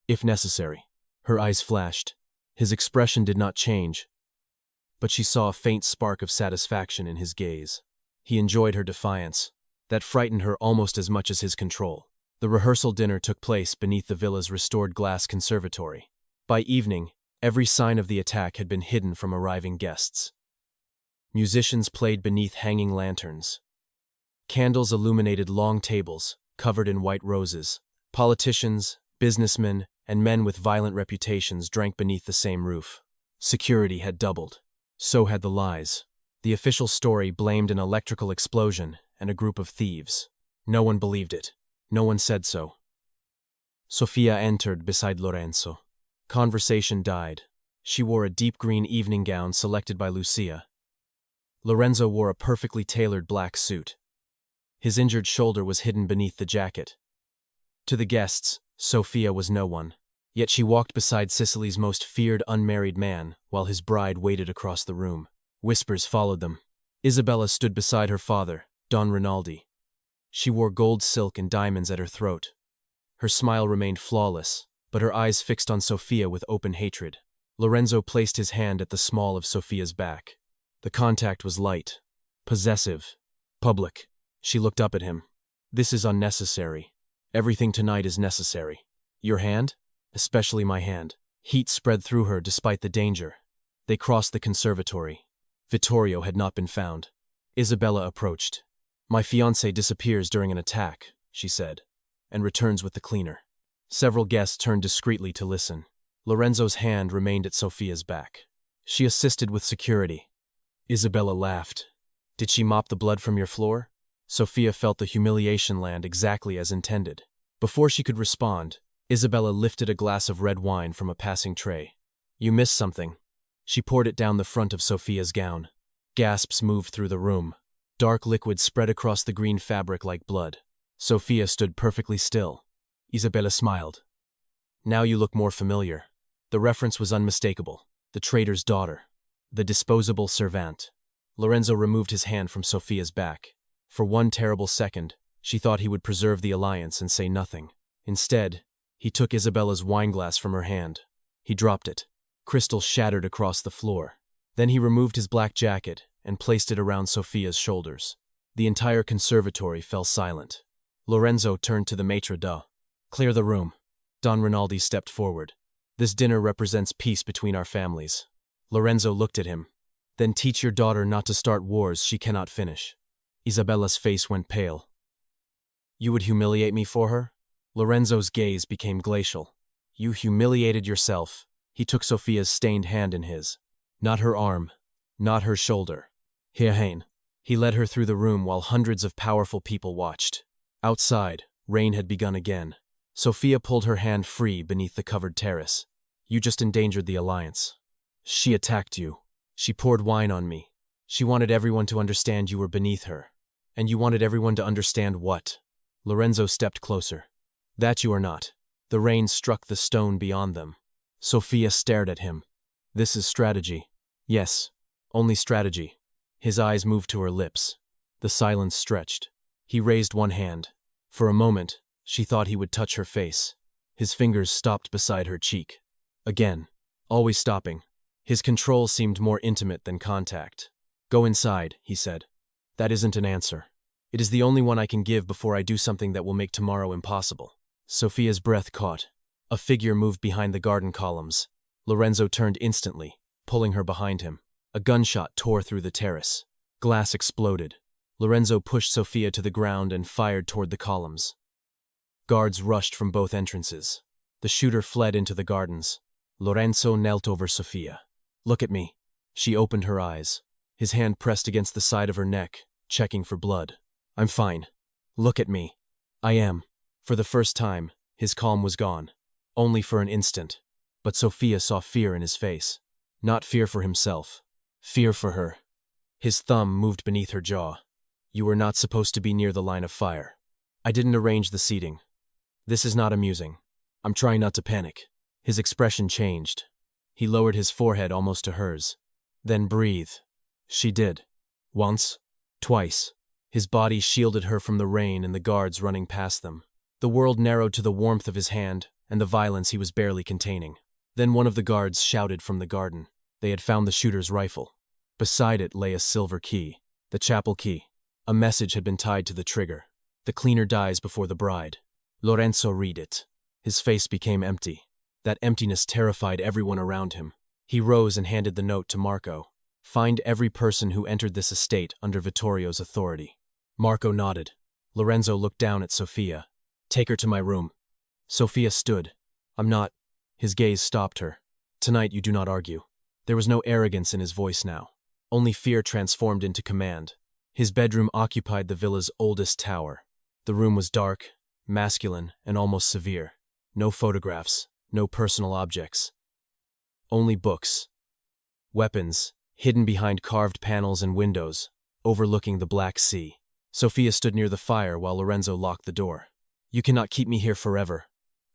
If necessary. Her eyes flashed. His expression did not change. but she saw a faint spark of satisfaction in his gaze. He enjoyed her defiance. That frightened her almost as much as his control. The rehearsal dinner took place beneath the villa's restored glass conservatory. By evening, every sign of the attack had been hidden from arriving guests. Musicians played beneath hanging lanterns. Candles illuminated long tables, covered in white roses. Politicians, businessmen, and men with violent reputations drank beneath the same roof. Security had doubled. So had the lies. The official story blamed an electrical explosion and a group of thieves. No one believed it. No one said so. Sofia entered beside Lorenzo. Conversation died. She wore a deep green evening gown selected by Lucia. Lorenzo wore a perfectly tailored black suit. His injured shoulder was hidden beneath the jacket. To the guests, Sofia was no one. Yet she walked beside Sicily's most feared unmarried man while his bride waited across the room. Whispers followed them. Isabella stood beside her father, Don Rinaldi. She wore gold silk and diamonds at her throat. Her smile remained flawless, but her eyes fixed on Sofia with open hatred. Lorenzo placed his hand at the small of Sofia's back. The contact was light, possessive, public. She looked up at him. This is unnecessary. Everything tonight is necessary. Your hand? Especially my hand. Heat spread through her despite the danger. They crossed the conservatory. Vittorio had not been found. Isabella approached. My fiancé disappears during an attack, she said, and returns with the cleaner. Several guests turned discreetly to listen. Lorenzo's hand remained at Sofia's back. She assisted with security. Isabella laughed. Did she mop the blood from your floor? Sofia felt the humiliation land exactly as intended. Before she could respond, Isabella lifted a glass of red wine from a passing tray. You missed something. She poured it down the front of Sofia's gown. Gasps moved through the room. Dark liquid spread across the green fabric like blood. Sofia stood perfectly still. Isabella smiled. Now you look more familiar. The reference was unmistakable. The traitor's daughter. The disposable servante. Lorenzo removed his hand from Sofia's back. For one terrible second, she thought he would preserve the alliance and say nothing. Instead, he took Isabella's wineglass from her hand. He dropped it. Crystal shattered across the floor. Then he removed his black jacket and placed it around Sofia's shoulders. The entire conservatory fell silent. Lorenzo turned to the maitre d'. Clear the room. Don Rinaldi stepped forward. This dinner represents peace between our families. Lorenzo looked at him. Then teach your daughter not to start wars she cannot finish. Isabella's face went pale. You would humiliate me for her? Lorenzo's gaze became glacial. You humiliated yourself. He took Sofia's stained hand in his. Not her arm. Not her shoulder. Here. He led her through the room while hundreds of powerful people watched. Outside, rain had begun again. Sofia pulled her hand free beneath the covered terrace. You just endangered the alliance. She attacked you. She poured wine on me. She wanted everyone to understand you were beneath her. And you wanted everyone to understand what? Lorenzo stepped closer. That you are not. The rain struck the stone beyond them. Sofia stared at him. This is strategy. Yes, only strategy. His eyes moved to her lips. The silence stretched. He raised one hand. For a moment, she thought he would touch her face. His fingers stopped beside her cheek. Again, always stopping. His control seemed more intimate than contact. Go inside, he said. That isn't an answer. It is the only one I can give before I do something that will make tomorrow impossible. Sofia's breath caught. A figure moved behind the garden columns. Lorenzo turned instantly, pulling her behind him. A gunshot tore through the terrace. Glass exploded. Lorenzo pushed Sofia to the ground and fired toward the columns. Guards rushed from both entrances. The shooter fled into the gardens. Lorenzo knelt over Sofia. Look at me. She opened her eyes. His hand pressed against the side of her neck, checking for blood. I'm fine. Look at me. I am. For the first time, his calm was gone. Only for an instant. But Sofia saw fear in his face. Not fear for himself. Fear for her. His thumb moved beneath her jaw. You were not supposed to be near the line of fire. I didn't arrange the seating. This is not amusing. I'm trying not to panic. His expression changed. He lowered his forehead almost to hers. Then breathe. She did. Once. Twice. His body shielded her from the rain and the guards running past them. The world narrowed to the warmth of his hand and the violence he was barely containing. Then one of the guards shouted from the garden. They had found the shooter's rifle. Beside it lay a silver key, the chapel key. A message had been tied to the trigger. The cleaner dies before the bride. Lorenzo read it. His face became empty. That emptiness terrified everyone around him. He rose and handed the note to Marco. Find every person who entered this estate under Vittorio's authority. Marco nodded. Lorenzo looked down at Sofia. Take her to my room. Sofia stood. I'm not. His gaze stopped her. Tonight you do not argue. There was no arrogance in his voice now. Only fear transformed into command. His bedroom occupied the villa's oldest tower. The room was dark, masculine, and almost severe. No photographs, no personal objects. Only books. Weapons, hidden behind carved panels and windows, overlooking the Black Sea. Sofia stood near the fire while Lorenzo locked the door. You cannot keep me here forever.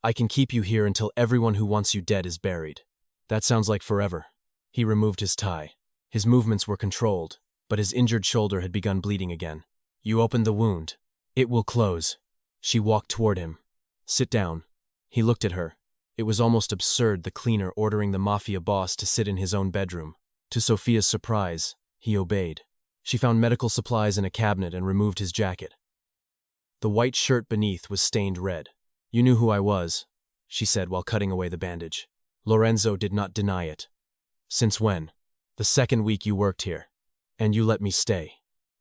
I can keep you here until everyone who wants you dead is buried. That sounds like forever. He removed his tie. His movements were controlled, but his injured shoulder had begun bleeding again. You opened the wound. It will close. She walked toward him. Sit down. He looked at her. It was almost absurd, the cleaner ordering the Mafia Boss to sit in his own bedroom. To Sofia's surprise, he obeyed. She found medical supplies in a cabinet and removed his jacket. The white shirt beneath was stained red. You knew who I was, she said while cutting away the bandage. Lorenzo did not deny it. Since when? The second week you worked here. And you let me stay.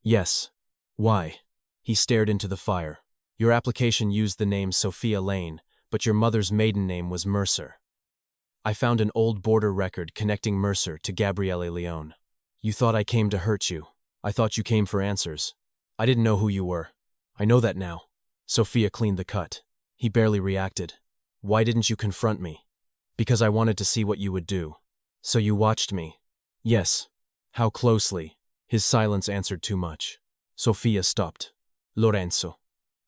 Yes. Why? He stared into the fire. Your application used the name Sofia Lane, but your mother's maiden name was Mercer. I found an old border record connecting Mercer to Gabriele Leone. You thought I came to hurt you. I thought you came for answers. I didn't know who you were. I know that now. Sofia cleaned the cut. He barely reacted. Why didn't you confront me? Because I wanted to see what you would do. So you watched me? Yes. How closely? His silence answered too much. Sofia stopped. Lorenzo.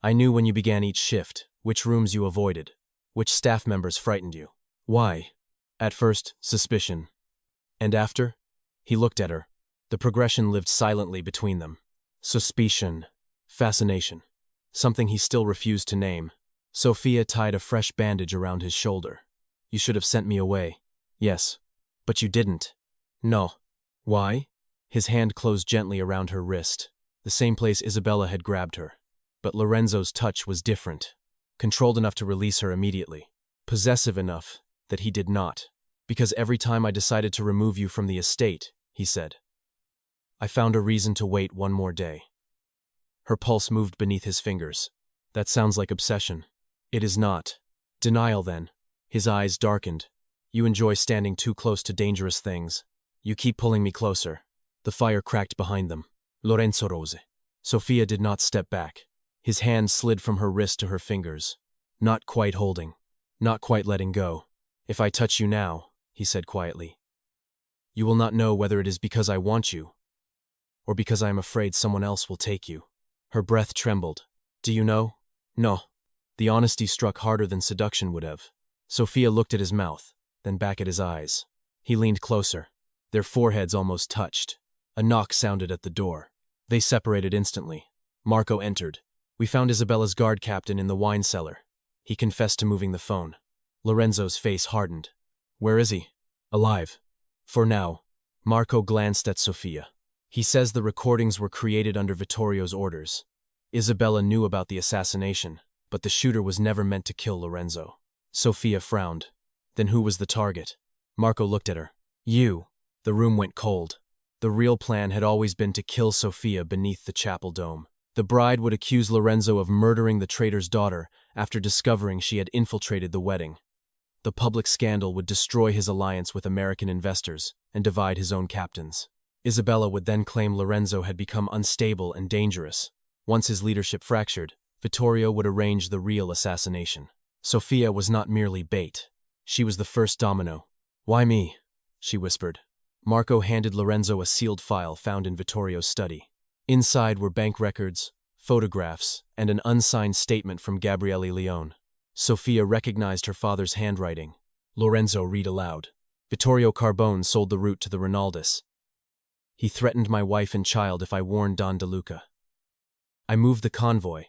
I knew when you began each shift, which rooms you avoided, which staff members frightened you. Why? At first, suspicion. And after? He looked at her. The progression lived silently between them. Suspicion. Fascination. Something he still refused to name. Sofia tied a fresh bandage around his shoulder. You should have sent me away. Yes. But you didn't. No. Why? His hand closed gently around her wrist, the same place Isabella had grabbed her. But Lorenzo's touch was different. Controlled enough to release her immediately. Possessive enough that he did not. Because every time I decided to remove you from the estate, he said, I found a reason to wait one more day. Her pulse moved beneath his fingers. That sounds like obsession. It is not. Denial, then. His eyes darkened. You enjoy standing too close to dangerous things. You keep pulling me closer. The fire cracked behind them. Lorenzo rose. Sofia did not step back. His hand slid from her wrist to her fingers. Not quite holding. Not quite letting go. If I touch you now, he said quietly, you will not know whether it is because I want you, or because I am afraid someone else will take you. Her breath trembled. Do you know? No. The honesty struck harder than seduction would have. Sofia looked at his mouth, then back at his eyes. He leaned closer. Their foreheads almost touched. A knock sounded at the door. They separated instantly. Marco entered. We found Isabella's guard captain in the wine cellar. He confessed to moving the phone. Lorenzo's face hardened. Where is he? Alive. For now. Marco glanced at Sofia. He says the recordings were created under Vittorio's orders. Isabella knew about the assassination, but the shooter was never meant to kill Lorenzo. Sofia frowned. Then who was the target? Marco looked at her. You. The room went cold. The real plan had always been to kill Sofia beneath the chapel dome. The bride would accuse Lorenzo of murdering the traitor's daughter after discovering she had infiltrated the wedding. The public scandal would destroy his alliance with American investors and divide his own captains. Isabella would then claim Lorenzo had become unstable and dangerous. Once his leadership fractured, Vittorio would arrange the real assassination. Sofia was not merely bait. She was the first domino. Why me? She whispered. Marco handed Lorenzo a sealed file found in Vittorio's study. Inside were bank records, photographs, and an unsigned statement from Gabriele Leone. Sofia recognized her father's handwriting. Lorenzo read aloud. Vittorio Carbone sold the route to the Rinaldis. He threatened my wife and child if I warned Don De Luca. I moved the convoy,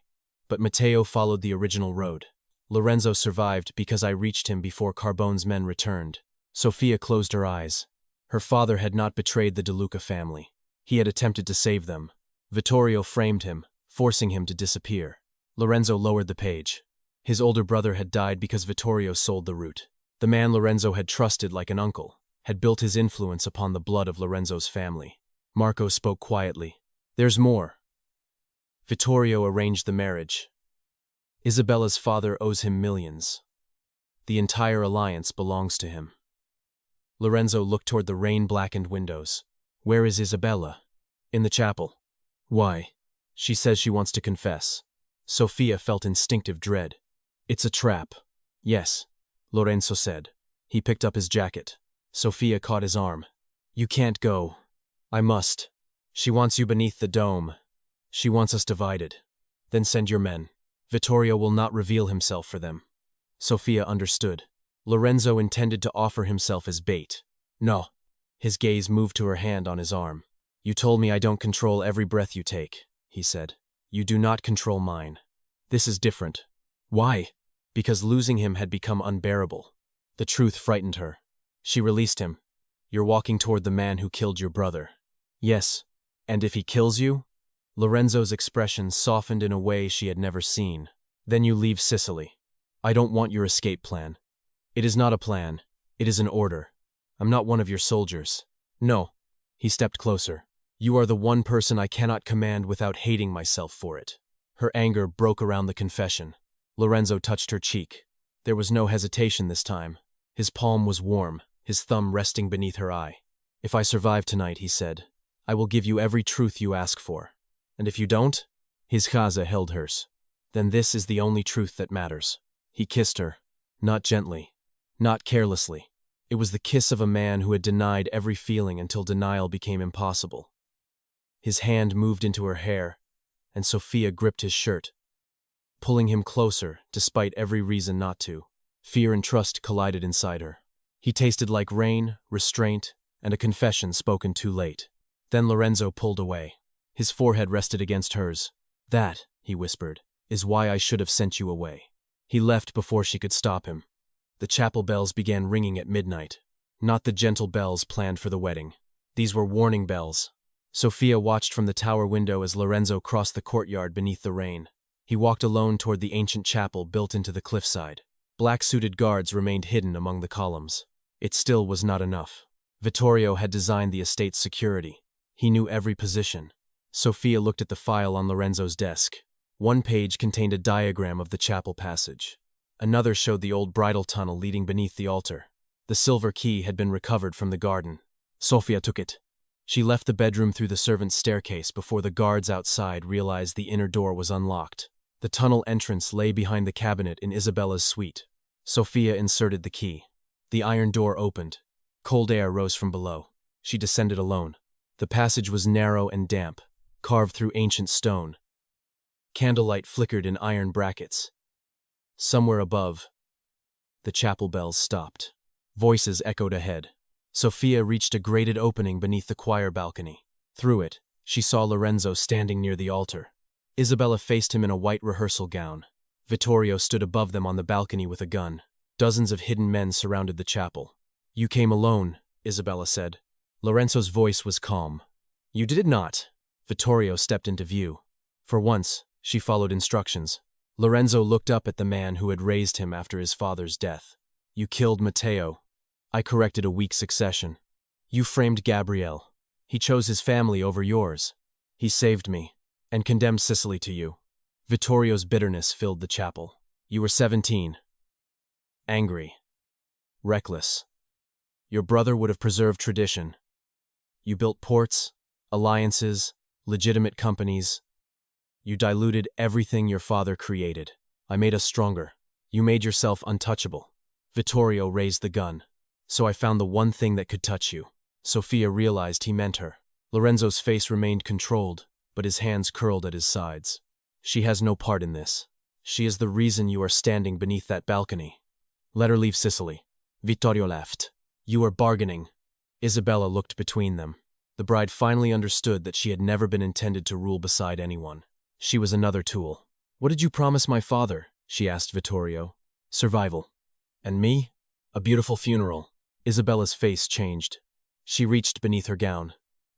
but Matteo followed the original road. Lorenzo survived because I reached him before Carbone's men returned. Sofia closed her eyes. Her father had not betrayed the De Luca family. He had attempted to save them. Vittorio framed him, forcing him to disappear. Lorenzo lowered the page. His older brother had died because Vittorio sold the root. The man Lorenzo had trusted like an uncle had built his influence upon the blood of Lorenzo's family. Marco spoke quietly. There's more. Vittorio arranged the marriage. Isabella's father owes him millions. The entire alliance belongs to him. Lorenzo looked toward the rain-blackened windows. Where is Isabella? In the chapel. Why? She says she wants to confess. Sofia felt instinctive dread. It's a trap. Yes, Lorenzo said. He picked up his jacket. Sofia caught his arm. You can't go. I must. She wants you beneath the dome. She wants us divided. Then send your men. Vittorio will not reveal himself for them. Sofia understood. Lorenzo intended to offer himself as bait. No. His gaze moved to her hand on his arm. You told me I don't control every breath you take, he said. You do not control mine. This is different. Why? Because losing him had become unbearable. The truth frightened her. She released him. You're walking toward the man who killed your brother. Yes. And if he kills you? Lorenzo's expression softened in a way she had never seen. Then you leave Sicily. I don't want your escape plan. It is not a plan. It is an order. I'm not one of your soldiers. No. He stepped closer. You are the one person I cannot command without hating myself for it. Her anger broke around the confession. Lorenzo touched her cheek. There was no hesitation this time. His palm was warm, his thumb resting beneath her eye. If I survive tonight, he said, I will give you every truth you ask for. And if you don't? His chaza held hers. Then this is the only truth that matters. He kissed her. Not gently. Not carelessly. It was the kiss of a man who had denied every feeling until denial became impossible. His hand moved into her hair, and Sofia gripped his shirt, pulling him closer despite every reason not to. Fear and trust collided inside her. He tasted like rain, restraint, and a confession spoken too late. Then Lorenzo pulled away. His forehead rested against hers. That, he whispered, is why I should have sent you away. He left before she could stop him. The chapel bells began ringing at midnight. Not the gentle bells planned for the wedding. These were warning bells. Sofia watched from the tower window as Lorenzo crossed the courtyard beneath the rain. He walked alone toward the ancient chapel built into the cliffside. Black-suited guards remained hidden among the columns. It still was not enough. Vittorio had designed the estate's security. He knew every position. Sofia looked at the file on Lorenzo's desk. One page contained a diagram of the chapel passage. Another showed the old bridal tunnel leading beneath the altar. The silver key had been recovered from the garden. Sofia took it. She left the bedroom through the servants' staircase before the guards outside realized the inner door was unlocked. The tunnel entrance lay behind the cabinet in Isabella's suite. Sofia inserted the key. The iron door opened. Cold air rose from below. She descended alone. The passage was narrow and damp, carved through ancient stone. Candlelight flickered in iron brackets. Somewhere above, the chapel bells stopped. Voices echoed ahead. Sofia reached a grated opening beneath the choir balcony. Through it, she saw Lorenzo standing near the altar. Isabella faced him in a white rehearsal gown. Vittorio stood above them on the balcony with a gun. Dozens of hidden men surrounded the chapel. You came alone, Isabella said. Lorenzo's voice was calm. You did not. Vittorio stepped into view. For once, she followed instructions. Lorenzo looked up at the man who had raised him after his father's death. You killed Matteo. I corrected a weak succession. You framed Gabriele. He chose his family over yours. He saved me, and condemned Sicily to you. Vittorio's bitterness filled the chapel. You were 17. Angry. Reckless. Your brother would have preserved tradition. You built ports, alliances, legitimate companies. You diluted everything your father created. I made us stronger. You made yourself untouchable. Vittorio raised the gun. So I found the one thing that could touch you. Sofia realized he meant her. Lorenzo's face remained controlled, but his hands curled at his sides. She has no part in this. She is the reason you are standing beneath that balcony. Let her leave Sicily. Vittorio laughed. You are bargaining. Isabella looked between them. The bride finally understood that she had never been intended to rule beside anyone. She was another tool. What did you promise my father? She asked Vittorio. Survival. And me? A beautiful funeral. Isabella's face changed. She reached beneath her gown.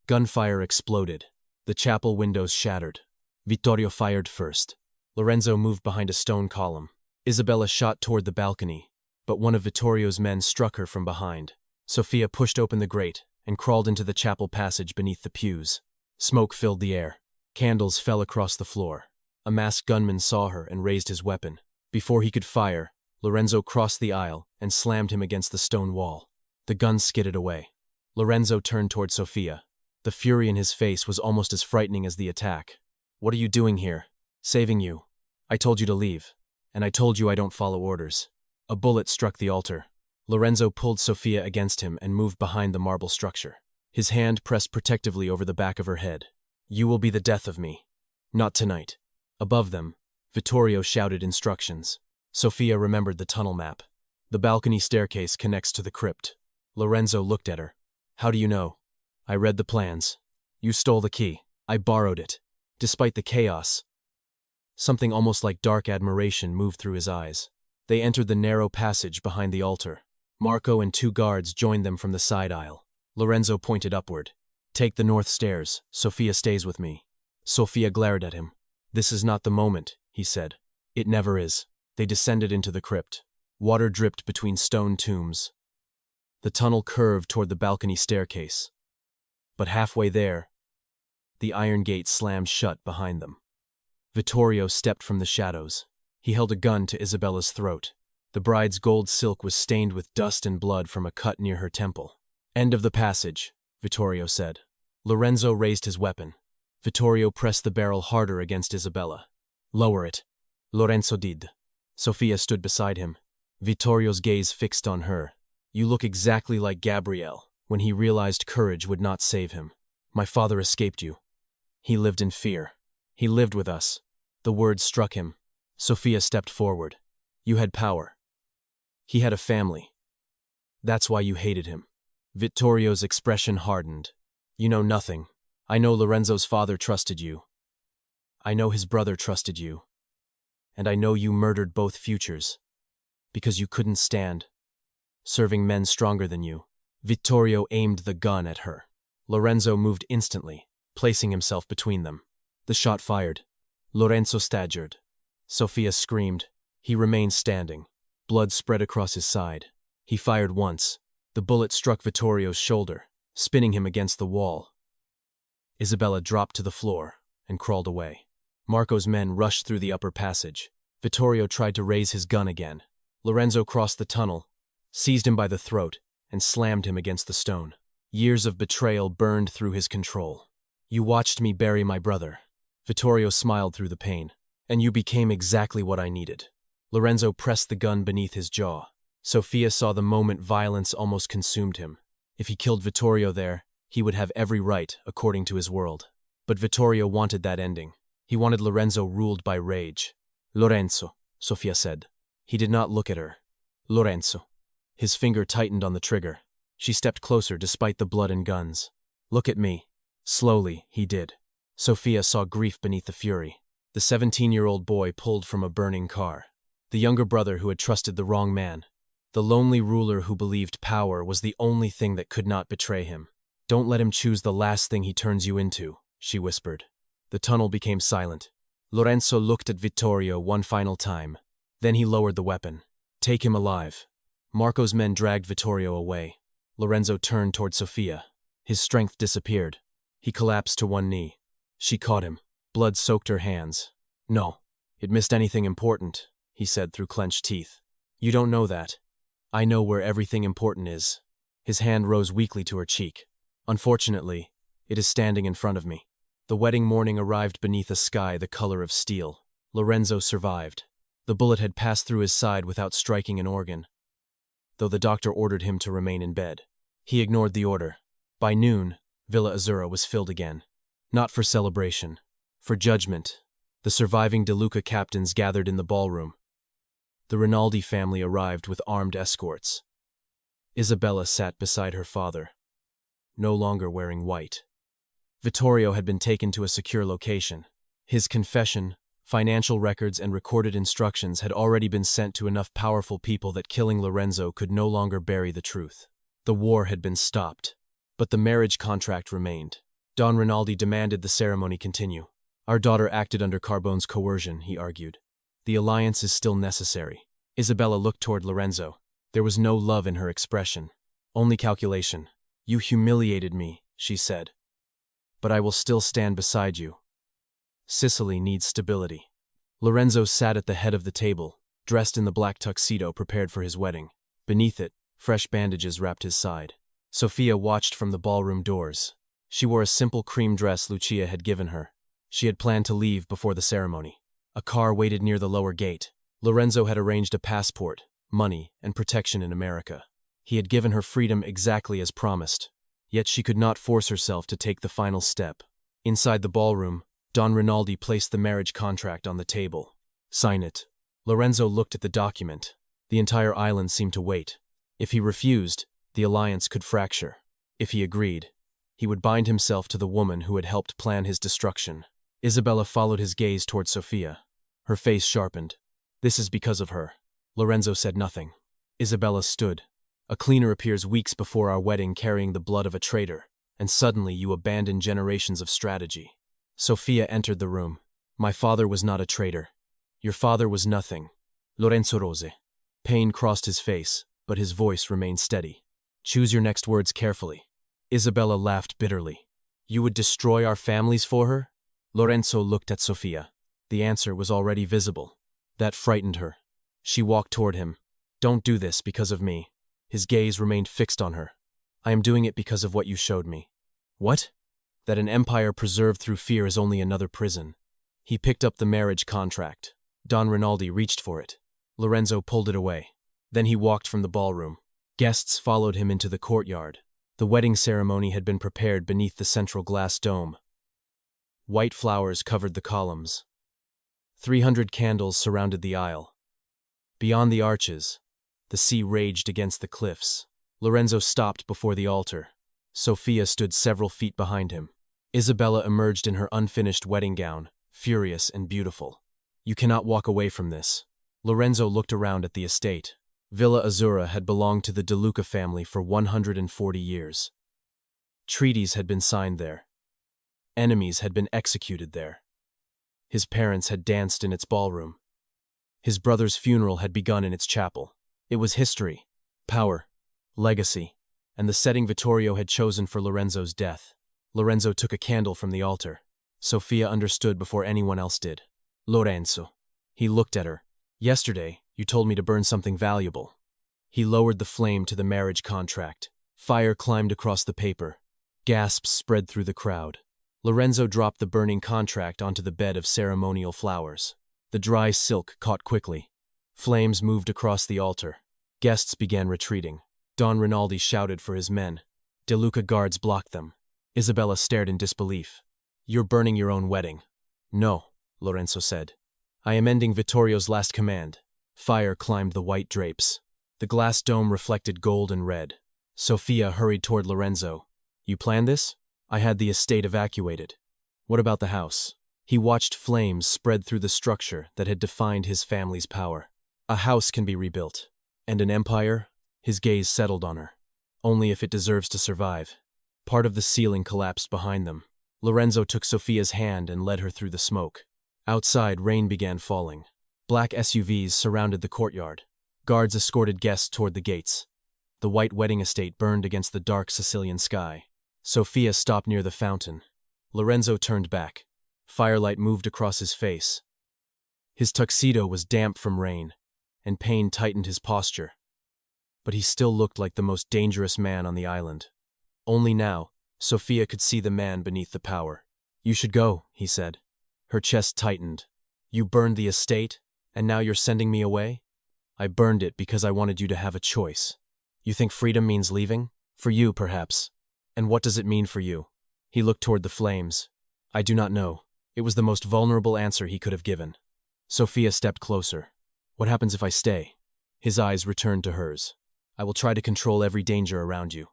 Gunfire exploded. The chapel windows shattered. Vittorio fired first. Lorenzo moved behind a stone column. Isabella shot toward the balcony, but one of Vittorio's men struck her from behind. Sofia pushed open the grate and crawled into the chapel passage beneath the pews. Smoke filled the air. Candles fell across the floor. A masked gunman saw her and raised his weapon. Before he could fire, Lorenzo crossed the aisle and slammed him against the stone wall. The gun skidded away. Lorenzo turned toward Sofia. The fury in his face was almost as frightening as the attack. "What are you doing here?" "Saving you. I told you to leave. And I told you I don't follow orders." A bullet struck the altar. Lorenzo pulled Sofia against him and moved behind the marble structure. His hand pressed protectively over the back of her head. "You will be the death of me. Not tonight." Above them, Vittorio shouted instructions. Sofia remembered the tunnel map. The balcony staircase connects to the crypt. Lorenzo looked at her. "How do you know?" "I read the plans. You stole the key. I borrowed it." Despite the chaos, something almost like dark admiration moved through his eyes. They entered the narrow passage behind the altar. Marco and 2 guards joined them from the side aisle. Lorenzo pointed upward. "Take the north stairs. Sofia stays with me." Sofia glared at him. "This is not the moment," he said. "It never is." They descended into the crypt. Water dripped between stone tombs. The tunnel curved toward the balcony staircase. But halfway there, the iron gate slammed shut behind them. Vittorio stepped from the shadows. He held a gun to Isabella's throat. The bride's gold silk was stained with dust and blood from a cut near her temple. "End of the passage," Vittorio said. Lorenzo raised his weapon. Vittorio pressed the barrel harder against Isabella. "Lower it." Lorenzo did. Sofia stood beside him. Vittorio's gaze fixed on her. "You look exactly like Gabriel when he realized courage would not save him. My father escaped you. He lived in fear. He lived with us." The words struck him. Sofia stepped forward. "You had power. He had a family. That's why you hated him." Vittorio's expression hardened. "You know nothing. I know Lorenzo's father trusted you. I know his brother trusted you. And I know you murdered both futures. Because you couldn't stand serving men stronger than you." Vittorio aimed the gun at her. Lorenzo moved instantly, placing himself between them. The shot fired. Lorenzo staggered. Sofia screamed. He remained standing. Blood spread across his side. He fired once. The bullet struck Vittorio's shoulder, spinning him against the wall. Isabella dropped to the floor and crawled away. Marco's men rushed through the upper passage. Vittorio tried to raise his gun again. Lorenzo crossed the tunnel, seized him by the throat, and slammed him against the stone. Years of betrayal burned through his control. "You watched me bury my brother." Vittorio smiled through the pain. "And you became exactly what I needed." Lorenzo pressed the gun beneath his jaw. Sofia saw the moment violence almost consumed him. If he killed Vittorio there, he would have every right according to his world. But Vittorio wanted that ending. He wanted Lorenzo ruled by rage. "Lorenzo," Sofia said. He did not look at her. "Lorenzo." His finger tightened on the trigger. She stepped closer despite the blood and guns. "Look at me." Slowly, he did. Sofia saw grief beneath the fury. The 17-year-old boy pulled from a burning car. The younger brother who had trusted the wrong man. The lonely ruler who believed power was the only thing that could not betray him. "Don't let him choose the last thing he turns you into," she whispered. The tunnel became silent. Lorenzo looked at Vittorio one final time. Then he lowered the weapon. "Take him alive." Marco's men dragged Vittorio away. Lorenzo turned toward Sofia. His strength disappeared. He collapsed to one knee. She caught him. Blood soaked her hands. "No, it missed anything important," he said through clenched teeth. "You don't know that. I know where everything important is." His hand rose weakly to her cheek. "Unfortunately, it is standing in front of me." The wedding morning arrived beneath a sky the color of steel. Lorenzo survived. The bullet had passed through his side without striking an organ, though the doctor ordered him to remain in bed. He ignored the order. By noon, Villa Azzurra was filled again. Not for celebration, for judgment. The surviving De Luca captains gathered in the ballroom. The Rinaldi family arrived with armed escorts. Isabella sat beside her father, no longer wearing white. Vittorio had been taken to a secure location. His confession, financial records, and recorded instructions had already been sent to enough powerful people that killing Lorenzo could no longer bury the truth. The war had been stopped. But the marriage contract remained. Don Rinaldi demanded the ceremony continue. Our daughter acted under Carbone's coercion, he argued. The alliance is still necessary. Isabella looked toward Lorenzo. There was no love in her expression. Only calculation. You humiliated me, she said. But I will still stand beside you. Sicily needs stability. Lorenzo sat at the head of the table, dressed in the black tuxedo prepared for his wedding. Beneath it, fresh bandages wrapped his side. Sofia watched from the ballroom doors. She wore a simple cream dress Lucia had given her. She had planned to leave before the ceremony. A car waited near the lower gate. Lorenzo had arranged a passport, money, and protection in America. He had given her freedom exactly as promised. Yet she could not force herself to take the final step. Inside the ballroom, Don Rinaldi placed the marriage contract on the table. Sign it. Lorenzo looked at the document. The entire island seemed to wait. If he refused, the alliance could fracture. If he agreed, he would bind himself to the woman who had helped plan his destruction. Isabella followed his gaze toward Sofia. Her face sharpened. This is because of her. Lorenzo said nothing. Isabella stood. A cleaner appears weeks before our wedding carrying the blood of a traitor, and suddenly you abandon generations of strategy. Sofia entered the room. My father was not a traitor. Your father was nothing. Lorenzo Rose. Pain crossed his face, but his voice remained steady. Choose your next words carefully. Isabella laughed bitterly. You would destroy our families for her? Lorenzo looked at Sofia. The answer was already visible. That frightened her. She walked toward him. Don't do this because of me. His gaze remained fixed on her. I am doing it because of what you showed me. What? That an empire preserved through fear is only another prison. He picked up the marriage contract. Don Rinaldi reached for it. Lorenzo pulled it away. Then he walked from the ballroom. Guests followed him into the courtyard. The wedding ceremony had been prepared beneath the central glass dome. White flowers covered the columns. 300 candles surrounded the aisle. Beyond the arches, the sea raged against the cliffs. Lorenzo stopped before the altar. Sofia stood several feet behind him. Isabella emerged in her unfinished wedding gown, furious and beautiful. You cannot walk away from this. Lorenzo looked around at the estate. Villa Azzurra had belonged to the De Luca family for 140 years. Treaties had been signed there. Enemies had been executed there. His parents had danced in its ballroom. His brother's funeral had begun in its chapel. It was history, power, legacy, and the setting Vittorio had chosen for Lorenzo's death. Lorenzo took a candle from the altar. Sofia understood before anyone else did. Lorenzo. He looked at her. Yesterday, you told me to burn something valuable. He lowered the flame to the marriage contract. Fire climbed across the paper. Gasps spread through the crowd. Lorenzo dropped the burning contract onto the bed of ceremonial flowers. The dry silk caught quickly. Flames moved across the altar. Guests began retreating. Don Rinaldi shouted for his men. De Luca guards blocked them. Isabella stared in disbelief. You're burning your own wedding. No, Lorenzo said. I am ending Vittorio's last command. Fire climbed the white drapes. The glass dome reflected gold and red. Sofia hurried toward Lorenzo. You planned this? I had the estate evacuated. What about the house? He watched flames spread through the structure that had defined his family's power. A house can be rebuilt. And an empire? His gaze settled on her. Only if it deserves to survive. Part of the ceiling collapsed behind them. Lorenzo took Sofia's hand and led her through the smoke. Outside, rain began falling. Black SUVs surrounded the courtyard. Guards escorted guests toward the gates. The white wedding estate burned against the dark Sicilian sky. Sofia stopped near the fountain. Lorenzo turned back. Firelight moved across his face. His tuxedo was damp from rain, and pain tightened his posture. But he still looked like the most dangerous man on the island. Only now, Sofia could see the man beneath the power. You should go, he said. Her chest tightened. You burned the estate, and now you're sending me away? I burned it because I wanted you to have a choice. You think freedom means leaving? For you, perhaps. And what does it mean for you? He looked toward the flames. I do not know. It was the most vulnerable answer he could have given. Sofia stepped closer. What happens if I stay? His eyes returned to hers. I will try to control every danger around you.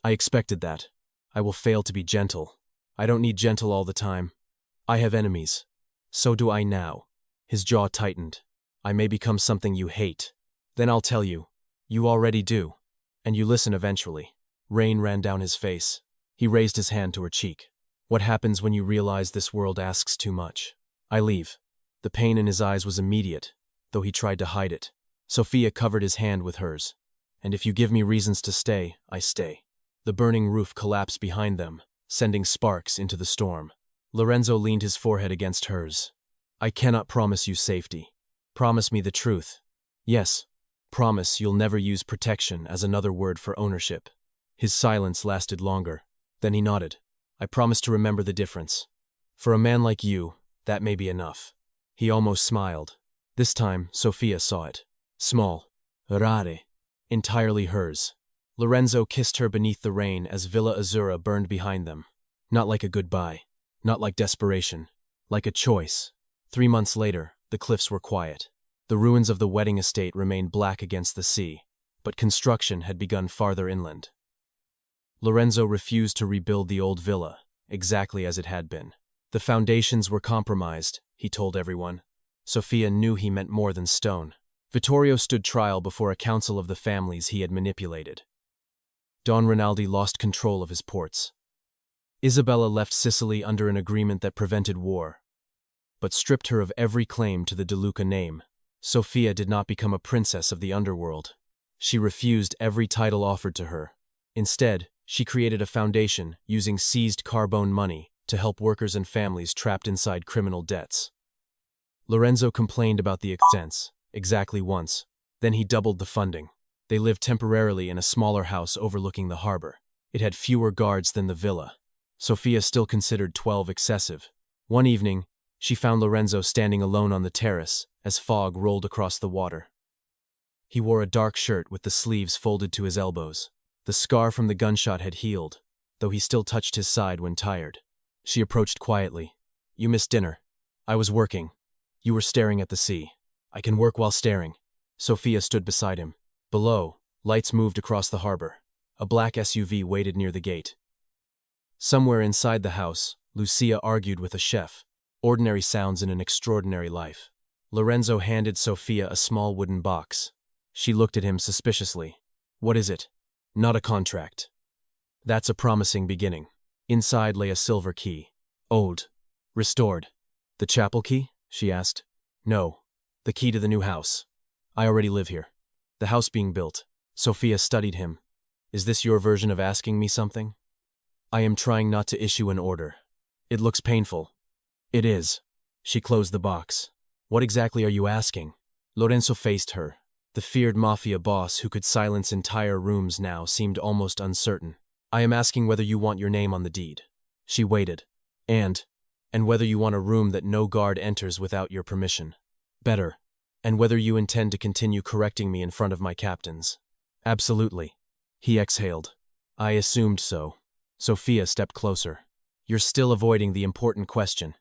I expected that. I will fail to be gentle. I don't need gentle all the time. I have enemies. So do I now. His jaw tightened. I may become something you hate. Then I'll tell you. You already do. And you listen eventually. Rain ran down his face. He raised his hand to her cheek. What happens when you realize this world asks too much? I leave. The pain in his eyes was immediate, though he tried to hide it. Sofia covered his hand with hers. And if you give me reasons to stay, I stay. The burning roof collapsed behind them, sending sparks into the storm. Lorenzo leaned his forehead against hers. I cannot promise you safety. Promise me the truth. Yes. Promise you'll never use protection as another word for ownership. His silence lasted longer. Then he nodded. I promise to remember the difference. For a man like you, that may be enough. He almost smiled. This time, Sofia saw it. Small. Rare. Entirely hers. Lorenzo kissed her beneath the rain as Villa Azzurra burned behind them. Not like a goodbye. Not like desperation. Like a choice. 3 months later, the cliffs were quiet. The ruins of the wedding estate remained black against the sea, but construction had begun farther inland. Lorenzo refused to rebuild the old villa, exactly as it had been. The foundations were compromised, he told everyone. Sofia knew he meant more than stone. Vittorio stood trial before a council of the families he had manipulated. Don Rinaldi lost control of his ports. Isabella left Sicily under an agreement that prevented war, but stripped her of every claim to the De Luca name. Sofia did not become a princess of the underworld. She refused every title offered to her. Instead, she created a foundation using seized Carbone money to help workers and families trapped inside criminal debts. Lorenzo complained about the expense, exactly once. Then he doubled the funding. They lived temporarily in a smaller house overlooking the harbor. It had fewer guards than the villa. Sofia still considered 12 excessive. One evening, she found Lorenzo standing alone on the terrace as fog rolled across the water. He wore a dark shirt with the sleeves folded to his elbows. The scar from the gunshot had healed, though he still touched his side when tired. She approached quietly. You missed dinner. I was working. You were staring at the sea. I can work while staring. Sofia stood beside him. Below, lights moved across the harbor. A black SUV waited near the gate. Somewhere inside the house, Lucia argued with a chef. Ordinary sounds in an extraordinary life. Lorenzo handed Sofia a small wooden box. She looked at him suspiciously. What is it? Not a contract. That's a promising beginning. Inside lay a silver key. Old. Restored. The chapel key? She asked. No. The key to the new house. I already live here. The house being built. Sofia studied him. Is this your version of asking me something? I am trying not to issue an order. It looks painful. It is. She closed the box. What exactly are you asking? Lorenzo faced her. The feared Mafia boss who could silence entire rooms now seemed almost uncertain. I am asking whether you want your name on the deed. She waited. And whether you want a room that no guard enters without your permission. Better. And whether you intend to continue correcting me in front of my captains. Absolutely. He exhaled. I assumed so. Sofia stepped closer. You're still avoiding the important question.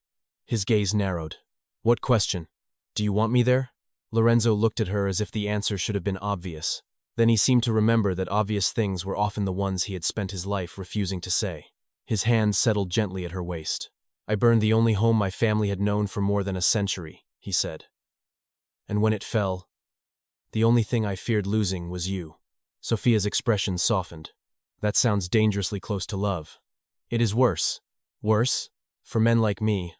His gaze narrowed. What question? Do you want me there? Lorenzo looked at her as if the answer should have been obvious. Then he seemed to remember that obvious things were often the ones he had spent his life refusing to say. His hand settled gently at her waist. I burned the only home my family had known for more than a century, he said. And when it fell, the only thing I feared losing was you. Sofia's expression softened. That sounds dangerously close to love. It is worse. Worse? For men like me,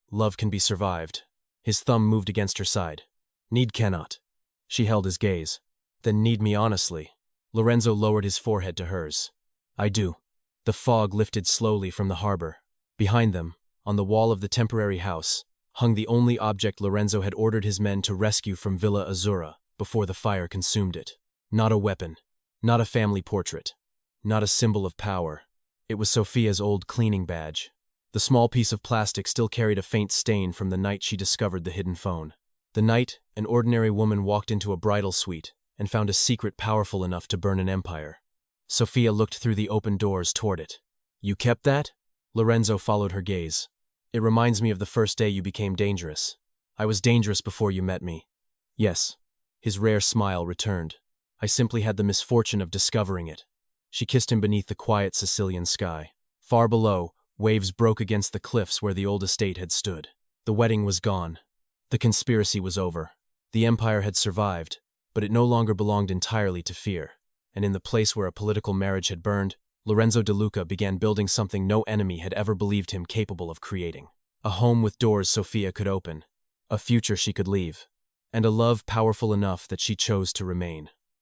love can be survived. His thumb moved against her side. Need cannot. She held his gaze. Then need me honestly. Lorenzo lowered his forehead to hers. I do. The fog lifted slowly from the harbor. Behind them, on the wall of the temporary house, hung the only object Lorenzo had ordered his men to rescue from Villa Azzurra before the fire consumed it. Not a weapon. Not a family portrait. Not a symbol of power. It was Sofia's old cleaning badge. The small piece of plastic still carried a faint stain from the night she discovered the hidden phone. The night, an ordinary woman walked into a bridal suite and found a secret powerful enough to burn an empire. Sofia looked through the open doors toward it. You kept that? Lorenzo followed her gaze. It reminds me of the first day you became dangerous. I was dangerous before you met me. Yes. His rare smile returned. I simply had the misfortune of discovering it. She kissed him beneath the quiet Sicilian sky. Far below, waves broke against the cliffs where the old estate had stood. The wedding was gone. The conspiracy was over. The empire had survived, but it no longer belonged entirely to fear. And in the place where a political marriage had burned, Lorenzo de Luca began building something no enemy had ever believed him capable of creating. A home with doors Sofia could open, a future she could leave, and a love powerful enough that she chose to remain.